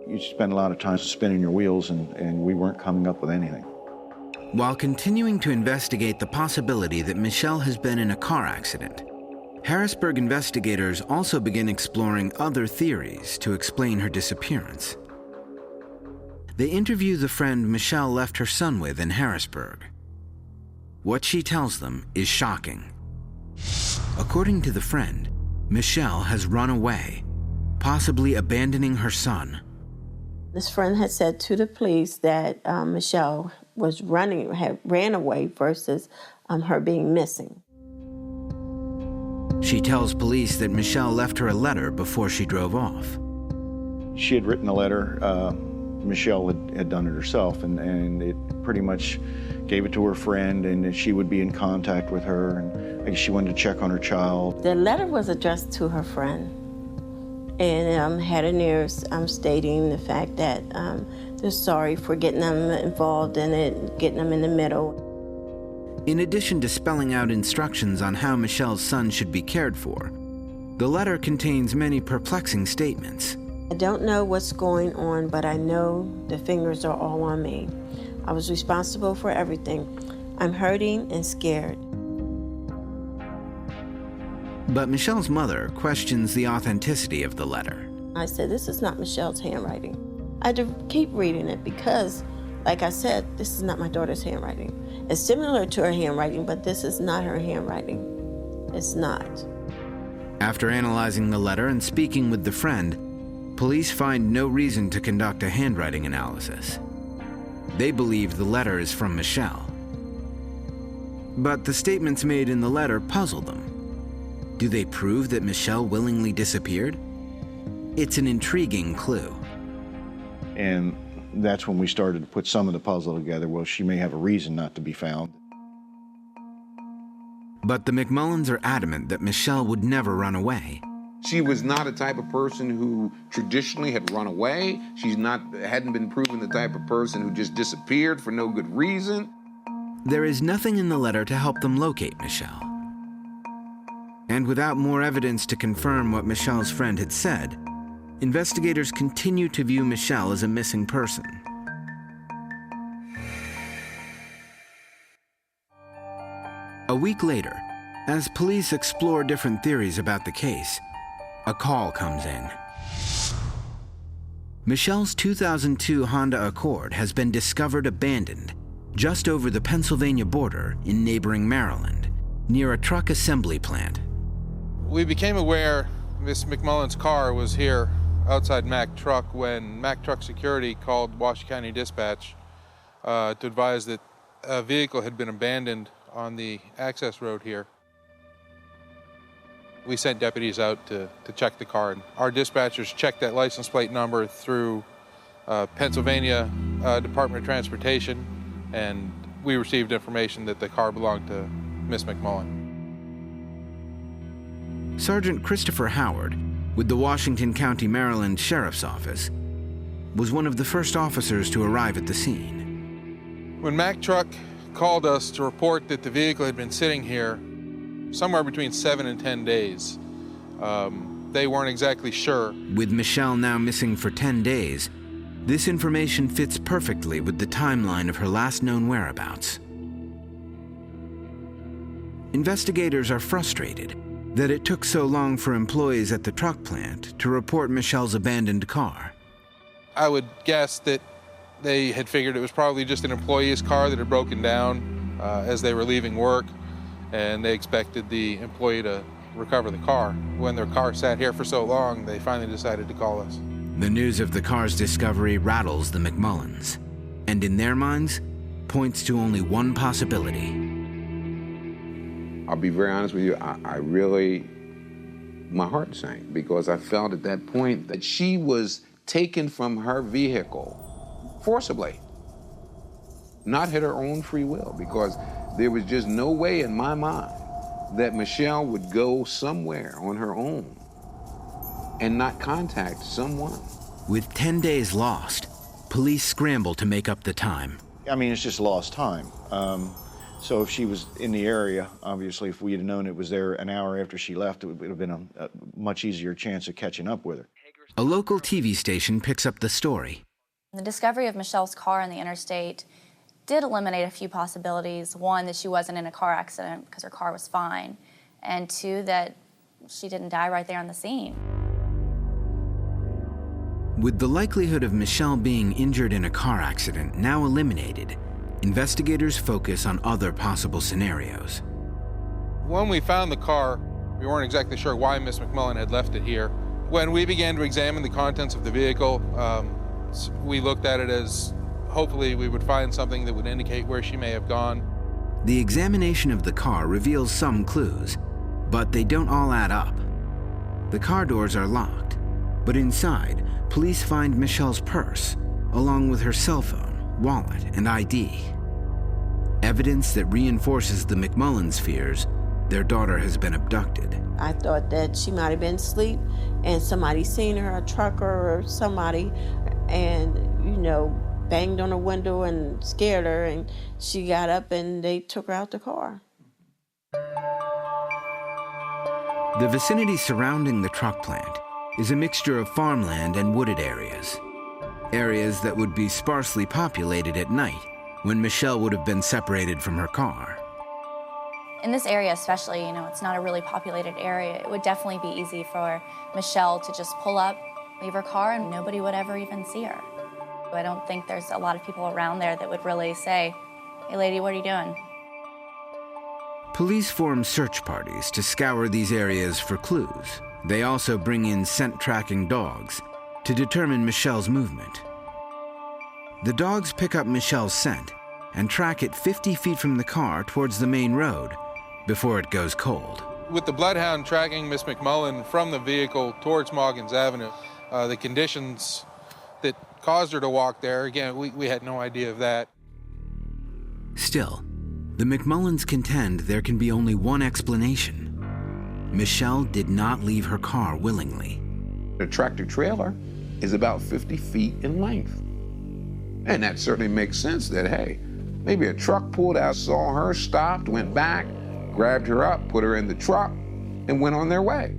You spend a lot of time spinning your wheels, and we weren't coming up with anything. While continuing to investigate the possibility that Michelle has been in a car accident, Harrisburg investigators also begin exploring other theories to explain her disappearance. They interview the friend Michelle left her son with in Harrisburg. What she tells them is shocking. According to the friend, Michelle has run away, possibly abandoning her son. This friend had said to the police that Michelle was ran away versus her being missing. She tells police that Michelle left her a letter before she drove off. She had written a letter. Michelle had done it herself, and it pretty much gave it to her friend, and she would be in contact with her, and I guess she wanted to check on her child. The letter was addressed to her friend, and had a news stating the fact that they're sorry for getting them involved in it, getting them in the middle. In addition to spelling out instructions on how Michelle's son should be cared for, the letter contains many perplexing statements. I don't know what's going on, but I know the fingers are all on me. I was responsible for everything. I'm hurting and scared. But Michelle's mother questions the authenticity of the letter. I said, this is not Michelle's handwriting. I had to keep reading it because, like I said, this is not my daughter's handwriting. It's similar to her handwriting, but this is not her handwriting. It's not. After analyzing the letter and speaking with the friend, police find no reason to conduct a handwriting analysis. They believe the letter is from Michelle. But the statements made in the letter puzzle them. Do they prove that Michelle willingly disappeared? It's an intriguing clue. And that's when we started to put some of the puzzle together. Well, she may have a reason not to be found. But the McMullins are adamant that Michelle would never run away. She was not a type of person who traditionally had run away. Hadn't been proven the type of person who just disappeared for no good reason. There is nothing in the letter to help them locate Michelle. And without more evidence to confirm what Michelle's friend had said, investigators continue to view Michelle as a missing person. A week later, as police explore different theories about the case, a call comes in. Michelle's 2002 Honda Accord has been discovered abandoned just over the Pennsylvania border in neighboring Maryland, near a truck assembly plant. We became aware Miss McMullin's car was here outside Mack Truck when Mack Truck Security called Washoe County Dispatch to advise that a vehicle had been abandoned on the access road here. We sent deputies out to check the car, and our dispatchers checked that license plate number through Pennsylvania Department of Transportation, and we received information that the car belonged to Miss McMullin. Sergeant Christopher Howard, with the Washington County, Maryland Sheriff's Office, was one of the first officers to arrive at the scene. When Mack Truck called us to report that the vehicle had been sitting here somewhere between 7 and 10 days, they weren't exactly sure. With Michelle now missing for 10 days, this information fits perfectly with the timeline of her last known whereabouts. Investigators are frustrated that it took so long for employees at the truck plant to report Michelle's abandoned car. I would guess that they had figured it was probably just an employee's car that had broken down as they were leaving work, and they expected the employee to recover the car. When their car sat here for so long, they finally decided to call us. The news of the car's discovery rattles the McMullins, and in their minds, points to only one possibility. I'll be very honest with you, I really, my heart sank, because I felt at that point that she was taken from her vehicle forcibly, not at her own free will, because there was just no way in my mind that Michelle would go somewhere on her own and not contact someone. With 10 days lost, police scramble to make up the time. I mean, it's just lost time. So if she was in the area, obviously, if we had known it was there an hour after she left, it would have been a much easier chance of catching up with her. A local TV station picks up the story. The discovery of Michelle's car on the interstate did eliminate a few possibilities. One, that she wasn't in a car accident because her car was fine. And two, that she didn't die right there on the scene. With the likelihood of Michelle being injured in a car accident now eliminated, investigators focus on other possible scenarios. When we found the car, we weren't exactly sure why Miss McMullin had left it here. When we began to examine the contents of the vehicle, we looked at it as hopefully we would find something that would indicate where she may have gone. The examination of the car reveals some clues, but they don't all add up. The car doors are locked, but inside, police find Michelle's purse, along with her cell phone, wallet, and ID. Evidence that reinforces the McMullins' fears their daughter has been abducted. I thought that she might have been asleep and somebody seen her, a trucker or somebody, and, banged on her window and scared her, and she got up and they took her out the car. The vicinity surrounding the truck plant is a mixture of farmland and wooded areas. Areas that would be sparsely populated at night when Michelle would have been separated from her car. In this area especially, it's not a really populated area. It would definitely be easy for Michelle to just pull up, leave her car, and nobody would ever even see her. I don't think there's a lot of people around there that would really say, "Hey lady, what are you doing?" Police form search parties to scour these areas for clues. They also bring in scent-tracking dogs to determine Michelle's movement. The dogs pick up Michelle's scent and track it 50 feet from the car towards the main road before it goes cold. With the bloodhound tracking Miss McMullen from the vehicle towards Moggins Avenue, the conditions that caused her to walk there, again, we had no idea of that. Still, the McMullins contend there can be only one explanation. Michelle did not leave her car willingly. The tractor trailer is about 50 feet in length. And that certainly makes sense that, hey, maybe a truck pulled out, saw her, stopped, went back, grabbed her up, put her in the truck, and went on their way.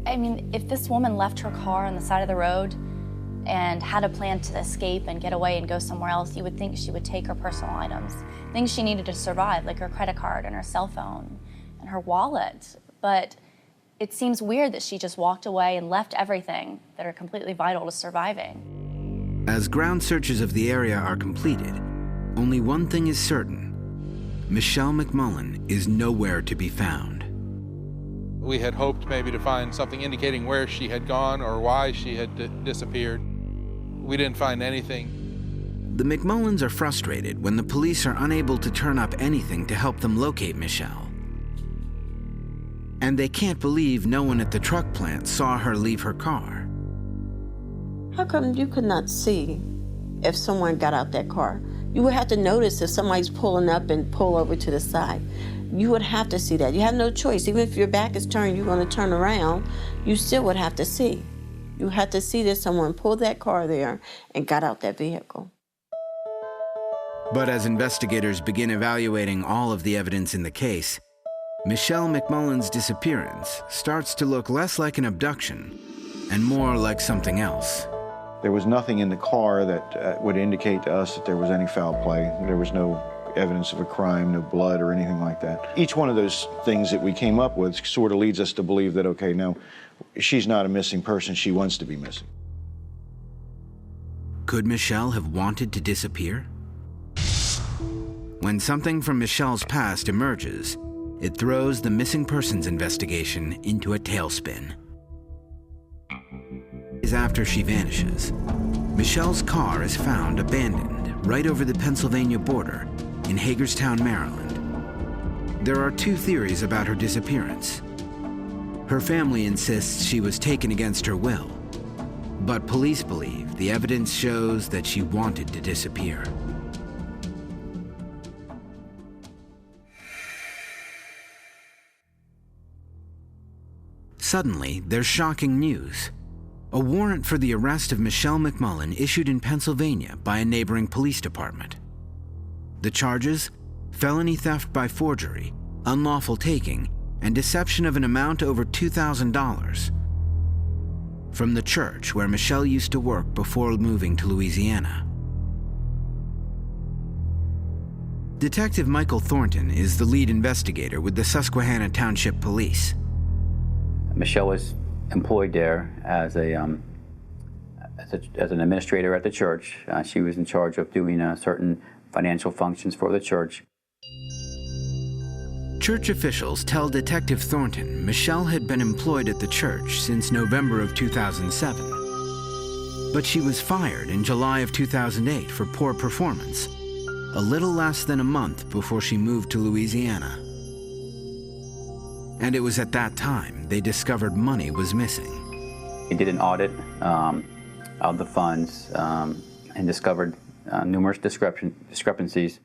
I mean, if this woman left her car on the side of the road and had a plan to escape and get away and go somewhere else, you would think she would take her personal items, things she needed to survive, like her credit card and her cell phone and her wallet. But it seems weird that she just walked away and left everything that are completely vital to surviving. As ground searches of the area are completed, only one thing is certain. Michelle McMullen is nowhere to be found. We had hoped maybe to find something indicating where she had gone or why she had disappeared. We didn't find anything. The McMullins are frustrated when the police are unable to turn up anything to help them locate Michelle. And they can't believe no one at the truck plant saw her leave her car. How come you could not see if someone got out that car? You would have to notice if somebody's pulling up and pull over to the side. You would have to see that. You have no choice. Even if your back is turned, you're going to turn around, you still would have to see. You have to see that someone pulled that car there and got out that vehicle. But as investigators begin evaluating all of the evidence in the case, Michelle McMullen's disappearance starts to look less like an abduction and more like something else. There was nothing in the car that would indicate to us that there was any foul play. There was no evidence of a crime, no blood or anything like that. Each one of those things that we came up with sort of leads us to believe that, okay, no, she's not a missing person, she wants to be missing. Could Michelle have wanted to disappear? When something from Michelle's past emerges, it throws the missing persons investigation into a tailspin. After she vanishes, Michelle's car is found abandoned right over the Pennsylvania border in Hagerstown, Maryland. There are two theories about her disappearance. Her family insists she was taken against her will, but police believe the evidence shows that she wanted to disappear. Suddenly, there's shocking news. A warrant for the arrest of Michelle McMullen issued in Pennsylvania by a neighboring police department. The charges? Felony theft by forgery, unlawful taking, and deception of an amount over $2,000 from the church where Michelle used to work before moving to Louisiana. Detective Michael Thornton is the lead investigator with the Susquehanna Township Police. Michelle was employed there as an administrator at the church. She was in charge of doing certain financial functions for the church. Church officials tell Detective Thornton Michelle had been employed at the church since November of 2007. But she was fired in July of 2008 for poor performance, a little less than a month before she moved to Louisiana. And it was at that time they discovered money was missing. We did an audit of the funds and discovered numerous discrepancies.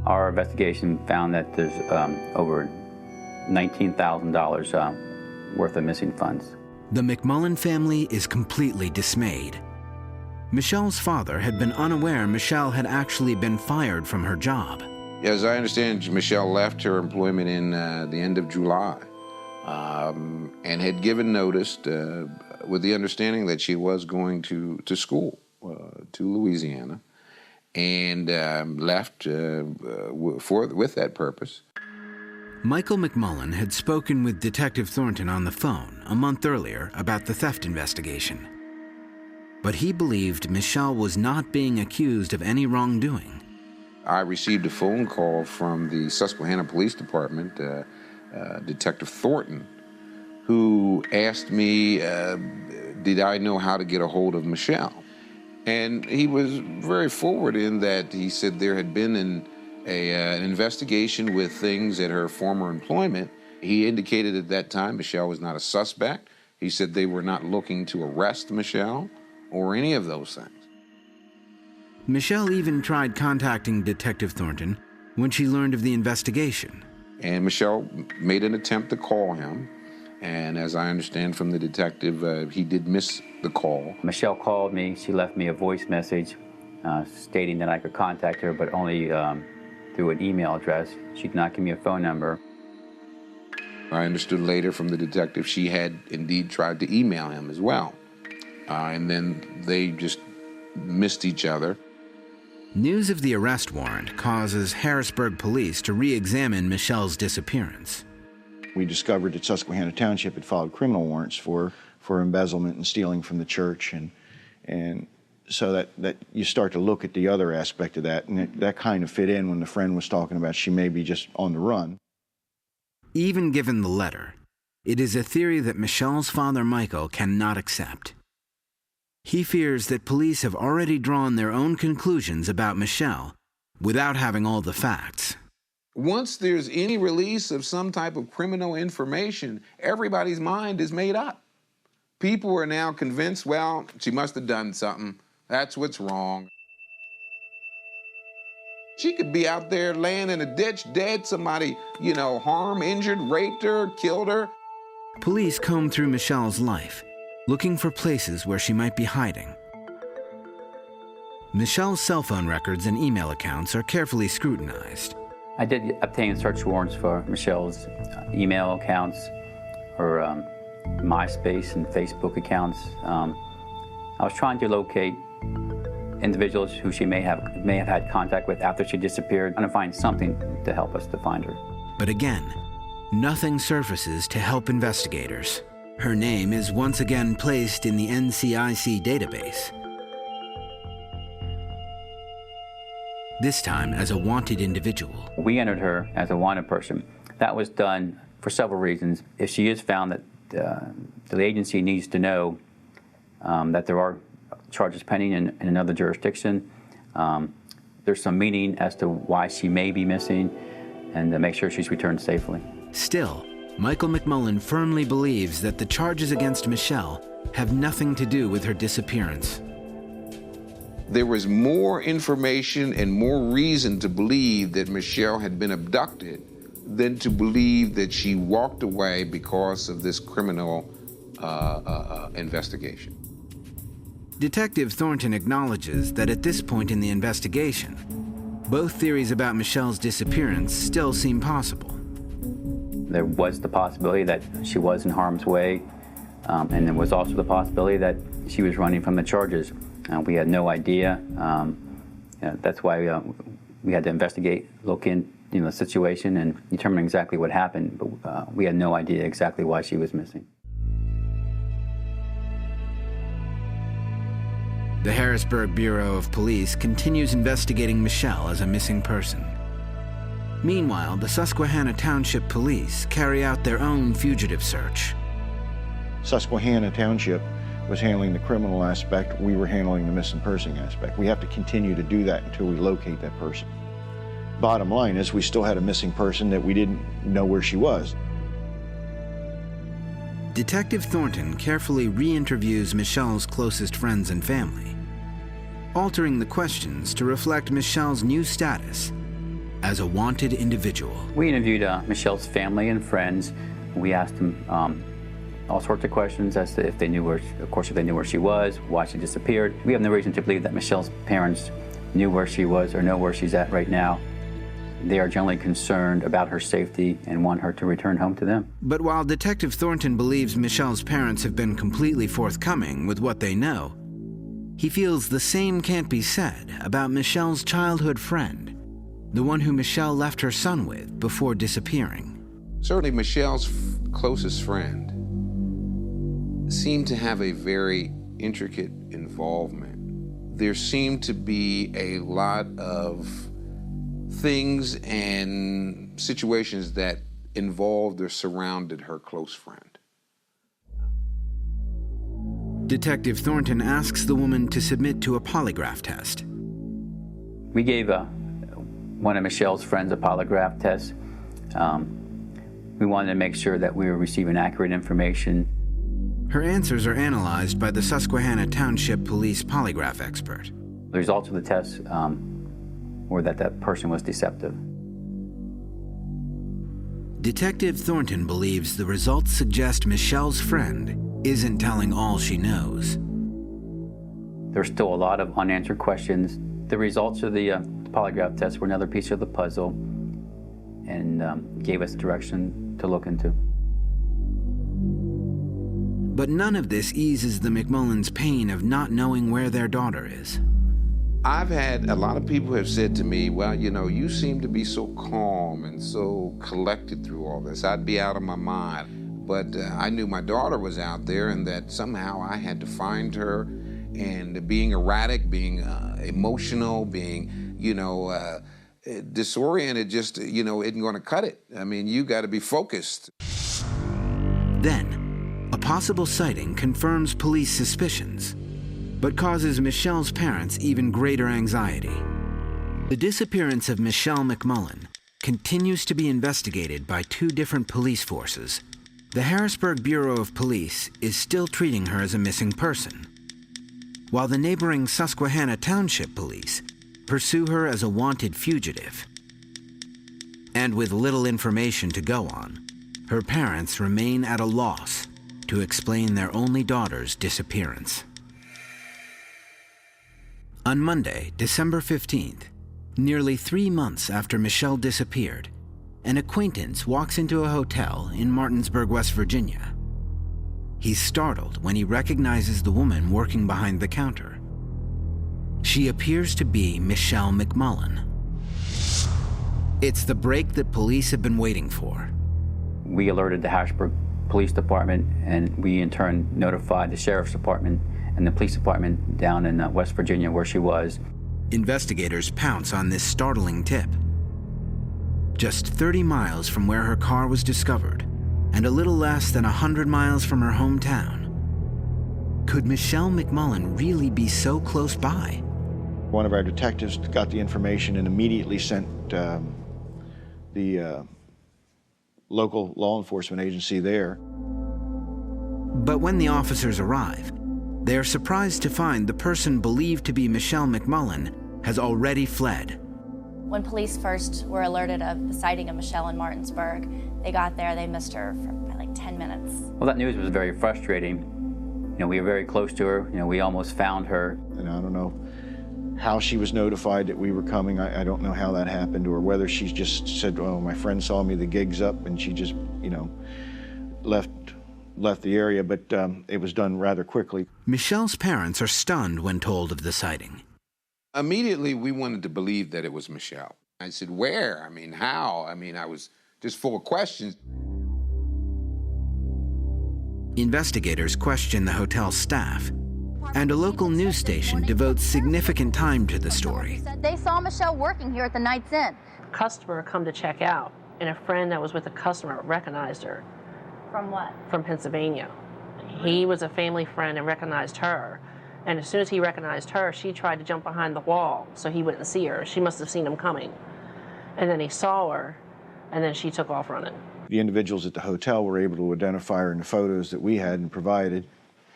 Our investigation found that there's over $19,000 worth of missing funds. The McMullen family is completely dismayed. Michelle's father had been unaware Michelle had actually been fired from her job. As I understand, Michelle left her employment in the end of July and had given notice with the understanding that she was going to school to Louisiana, and left with that purpose. Michael McMullen had spoken with Detective Thornton on the phone a month earlier about the theft investigation. But he believed Michelle was not being accused of any wrongdoing. I received a phone call from the Susquehanna Police Department, Detective Thornton, who asked me, did I know how to get a hold of Michelle? And he was very forward in that he said there had been an investigation with things at her former employment. He indicated at that time Michelle was not a suspect. He said they were not looking to arrest Michelle or any of those things. Michelle even tried contacting Detective Thornton when she learned of the investigation. And Michelle made an attempt to call him. And as I understand from the detective, he did miss the call. Michelle called me. She left me a voice message stating that I could contact her, but only through an email address. She did not give me a phone number. I understood later from the detective she had indeed tried to email him as well. And then they just missed each other. News of the arrest warrant causes Harrisburg police to re-examine Michelle's disappearance. We discovered that Susquehanna Township had filed criminal warrants for embezzlement and stealing from the church, and so that you start to look at the other aspect of that, and that kind of fit in when the friend was talking about she may be just on the run. Even given the letter, it is a theory that Michelle's father, Michael, cannot accept. He fears that police have already drawn their own conclusions about Michelle without having all the facts. Once there's any release of some type of criminal information, everybody's mind is made up. People are now convinced, well, she must have done something. That's what's wrong. She could be out there laying in a ditch dead, somebody, harmed, injured, raped her, killed her. Police comb through Michelle's life, looking for places where she might be hiding. Michelle's cell phone records and email accounts are carefully scrutinized. I did obtain search warrants for Michelle's email accounts, her MySpace and Facebook accounts. I was trying to locate individuals who she may have had contact with after she disappeared, and to find something to help us to find her. But again, nothing surfaces to help investigators. Her name is once again placed in the NCIC database. This time as a wanted individual. We entered her as a wanted person. That was done for several reasons. If she is found, that the agency needs to know that there are charges pending in another jurisdiction. There's some meaning as to why she may be missing, and to make sure she's returned safely. Still, Michael McMullen firmly believes that the charges against Michelle have nothing to do with her disappearance. There was more information and more reason to believe that Michelle had been abducted than to believe that she walked away because of this criminal investigation. Detective Thornton acknowledges that at this point in the investigation, both theories about Michelle's disappearance still seem possible. There was the possibility that she was in harm's way, and there was also the possibility that she was running from the charges. We had no idea. That's why we had to investigate, look in the situation, and determine exactly what happened. But we had no idea exactly why she was missing. The Harrisburg Bureau of Police continues investigating Michelle as a missing person. Meanwhile, the Susquehanna Township Police carry out their own fugitive search. Susquehanna Township was handling the criminal aspect. We were handling the missing person aspect. We have to continue to do that until we locate that person. Bottom line is we still had a missing person that we didn't know where she was. Detective Thornton carefully re-interviews Michelle's closest friends and family, altering the questions to reflect Michelle's new status as a wanted individual. We interviewed Michelle's family and friends. We asked them all sorts of questions as to if they knew where, of course, if they knew where she was, why she disappeared. We have no reason to believe that Michelle's parents knew where she was or know where she's at right now. They are generally concerned about her safety and want her to return home to them. But while Detective Thornton believes Michelle's parents have been completely forthcoming with what they know, he feels the same can't be said about Michelle's childhood friend, the one who Michelle left her son with before disappearing. Certainly Michelle's closest friend seemed to have a very intricate involvement. There seemed to be a lot of things and situations that involved or surrounded her close friend. Detective Thornton asks the woman to submit to a polygraph test. We gave one of Michelle's friends a polygraph test. We wanted to make sure that we were receiving accurate information. Her answers are analyzed by the Susquehanna Township Police polygraph expert. The results of the test were that that person was deceptive. Detective Thornton believes the results suggest Michelle's friend isn't telling all she knows. There's still a lot of unanswered questions. The results of the polygraph test were another piece of the puzzle and gave us direction to look into. But none of this eases the McMullins' pain of not knowing where their daughter is. I've had a lot of people have said to me, well, you know, you seem to be so calm and so collected through all this. I'd be out of my mind. But I knew my daughter was out there and that somehow I had to find her. And being erratic, being emotional, being, disoriented, just, isn't going to cut it. I mean, you got to be focused. Then, a possible sighting confirms police suspicions, but causes Michelle's parents even greater anxiety. The disappearance of Michelle McMullen continues to be investigated by two different police forces. The Harrisburg Bureau of Police is still treating her as a missing person, while the neighboring Susquehanna Township Police pursue her as a wanted fugitive. And with little information to go on, her parents remain at a loss to explain their only daughter's disappearance. On Monday, December 15th, nearly 3 months after Michelle disappeared, an acquaintance walks into a hotel in Martinsburg, West Virginia. He's startled when he recognizes the woman working behind the counter. She appears to be Michelle McMullen. It's the break that police have been waiting for. We alerted the Harrisburg Police Department, and we in turn notified the Sheriff's Department and the police department down in West Virginia where she was. Investigators pounce on this startling tip. Just 30 miles from where her car was discovered, and a little less than 100 miles from her hometown. Could Michelle McMullen really be so close by? One of our detectives got the information and immediately sent the local law enforcement agency there. But when the officers arrive, they are surprised to find the person believed to be Michelle McMullen has already fled. When police first were alerted of the sighting of Michelle in Martinsburg, they got there, they missed her for like 10 minutes. Well, that news was very frustrating. We were very close to her. We almost found her. And I don't know how she was notified that we were coming. I don't know how that happened, or whether she just said, oh, my friend saw me, the gig's up, and she just, left the area, but it was done rather quickly. Michelle's parents are stunned when told of the sighting. Immediately, we wanted to believe that it was Michelle. I said, where? I mean, how? I mean, I was just full of questions. Investigators question the hotel staff, and a local news station devotes significant time to the story. They saw Michelle working here at the Knight's Inn. customer come to check out, and a friend that was with the customer recognized her. From what? From Pennsylvania. He was a family friend and recognized her. And as soon as he recognized her, she tried to jump behind the wall so he wouldn't see her. She must have seen him coming. And then he saw her, and then she took off running. The individuals at the hotel were able to identify her in the photos that we had and provided.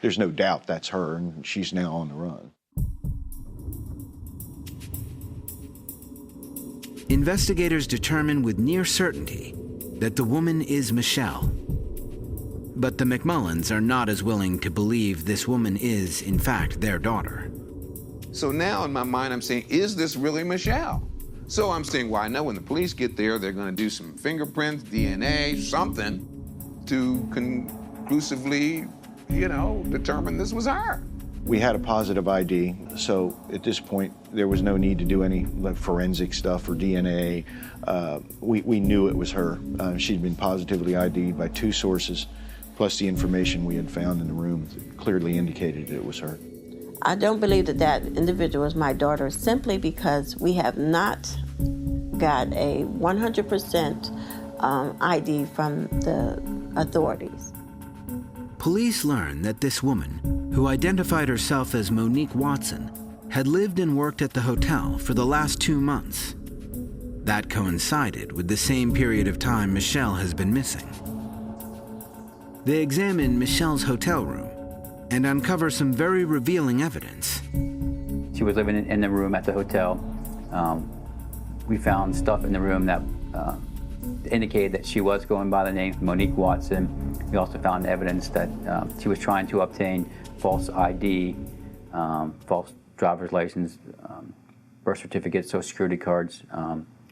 There's no doubt that's her, and she's now on the run. Investigators determine with near certainty that the woman is Michelle. But the McMullins are not as willing to believe this woman is, in fact, their daughter. So now in my mind, I'm saying, is this really Michelle? So I'm saying, well, I know when the police get there, they're going to do some fingerprints, DNA, something to conclusively, determine this was her. We had a positive ID, so at this point, there was no need to do any forensic stuff or DNA. We knew it was her. She'd been positively ID'd by 2 sources, plus the information we had found in the room that clearly indicated that it was her. I don't believe that that individual is my daughter simply because we have not got a 100% ID from the authorities. Police learned that this woman, who identified herself as Monique Watson, had lived and worked at the hotel for the last 2 months. That coincided with the same period of time Michelle has been missing. They examined Michelle's hotel room and uncover some very revealing evidence. She was living in the room at the hotel. We found stuff in the room that indicated that she was going by the name Monique Watson. We also found evidence that she was trying to obtain false ID, false driver's license, birth certificates, social security cards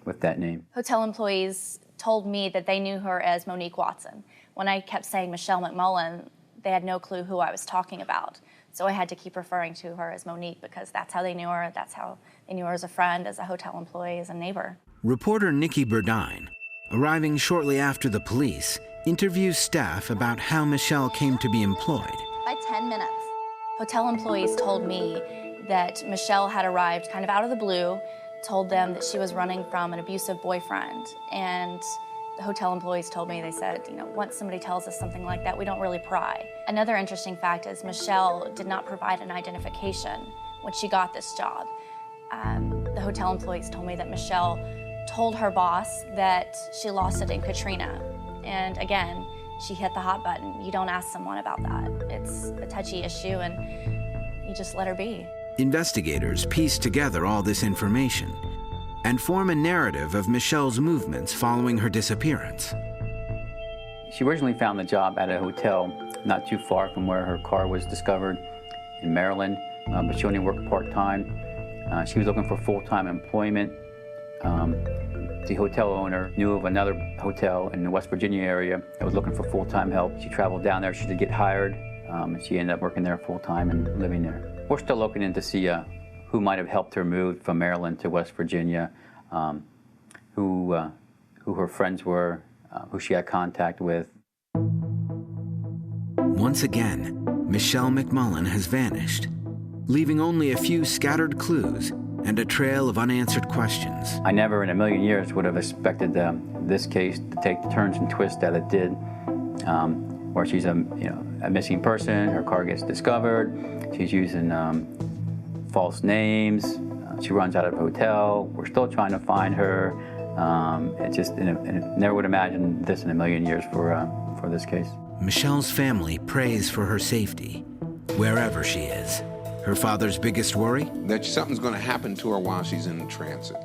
with that name. Hotel employees told me that they knew her as Monique Watson. When I kept saying Michelle McMullin, they had no clue who I was talking about. So I had to keep referring to her as Monique because that's how they knew her. That's how they knew her as a friend, as a hotel employee, as a neighbor. Reporter Nikki Burdine, arriving shortly after the police, interviews staff about how Michelle came to be employed. By 10 minutes, hotel employees told me that Michelle had arrived kind of out of the blue, told them that she was running from an abusive boyfriend. And the hotel employees told me, they said, once somebody tells us something like that, we don't really pry. Another interesting fact is Michelle did not provide an identification when she got this job. The hotel employees told me that Michelle told her boss that she lost it in Katrina. And again, she hit the hot button. You don't ask someone about that. It's a touchy issue and you just let her be. Investigators piece together all this information and form a narrative of Michelle's movements following her disappearance. She originally found the job at a hotel not too far from where her car was discovered in Maryland, but she only worked part-time. She was looking for full-time employment. The hotel owner knew of another hotel in the West Virginia area that was looking for full-time help. She traveled down there. She did get hired, and she ended up working there full-time and living there. We're still looking into see who might have helped her move from Maryland to West Virginia, who her friends were, who she had contact with. Once again, Michelle McMullin has vanished, leaving only a few scattered clues and a trail of unanswered questions. I never in a million years would have expected this case to take the turns and twists that it did, where she's a missing person, her car gets discovered, she's using false names, she runs out of the hotel, we're still trying to find her. It just, never would imagine this in a million years for this case. Michelle's family prays for her safety, wherever she is. Her father's biggest worry? That something's going to happen to her while she's in transit.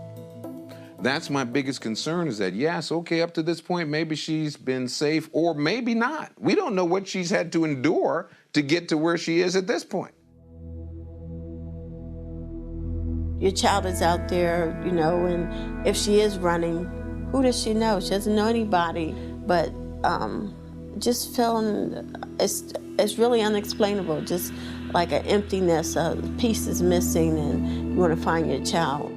That's my biggest concern, is that, yes, okay, up to this point, maybe she's been safe, or maybe not. We don't know what she's had to endure to get to where she is at this point. Your child is out there, and if she is running, who does she know? She doesn't know anybody, but just feeling, it's really unexplainable, just like an emptiness, a piece is missing, and you want to find your child.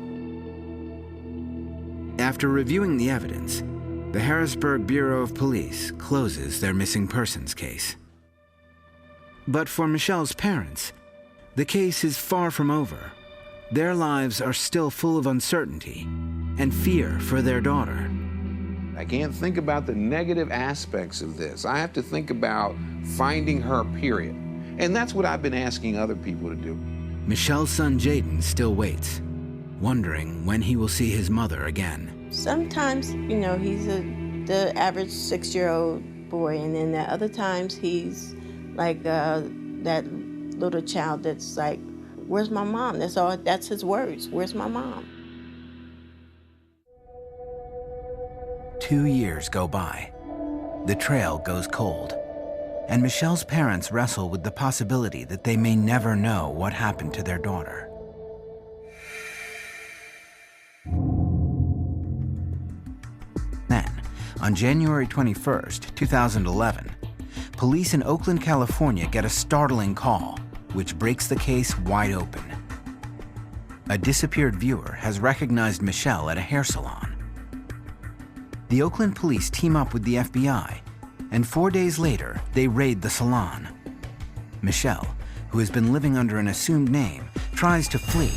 After reviewing the evidence, the Harrisburg Bureau of Police closes their missing persons case. But for Michelle's parents, the case is far from over. Their lives are still full of uncertainty, and fear for their daughter. I can't think about the negative aspects of this. I have to think about finding her, period. And that's what I've been asking other people to do. Michelle's son Jaden still waits, wondering when he will see his mother again. Sometimes, you know, he's the average 6-year-old boy, and then at other times he's like that little child that's like, "Where's my mom?" That's his words. "Where's my mom?" 2 years go by. The trail goes cold, and Michelle's parents wrestle with the possibility that they may never know what happened to their daughter. Then, on January 21st, 2011, police in Oakland, California get a startling call, which breaks the case wide open. A disappeared viewer has recognized Michelle at a hair salon. The Oakland police team up with the FBI, and 4 days later, they raid the salon. Michelle, who has been living under an assumed name, tries to flee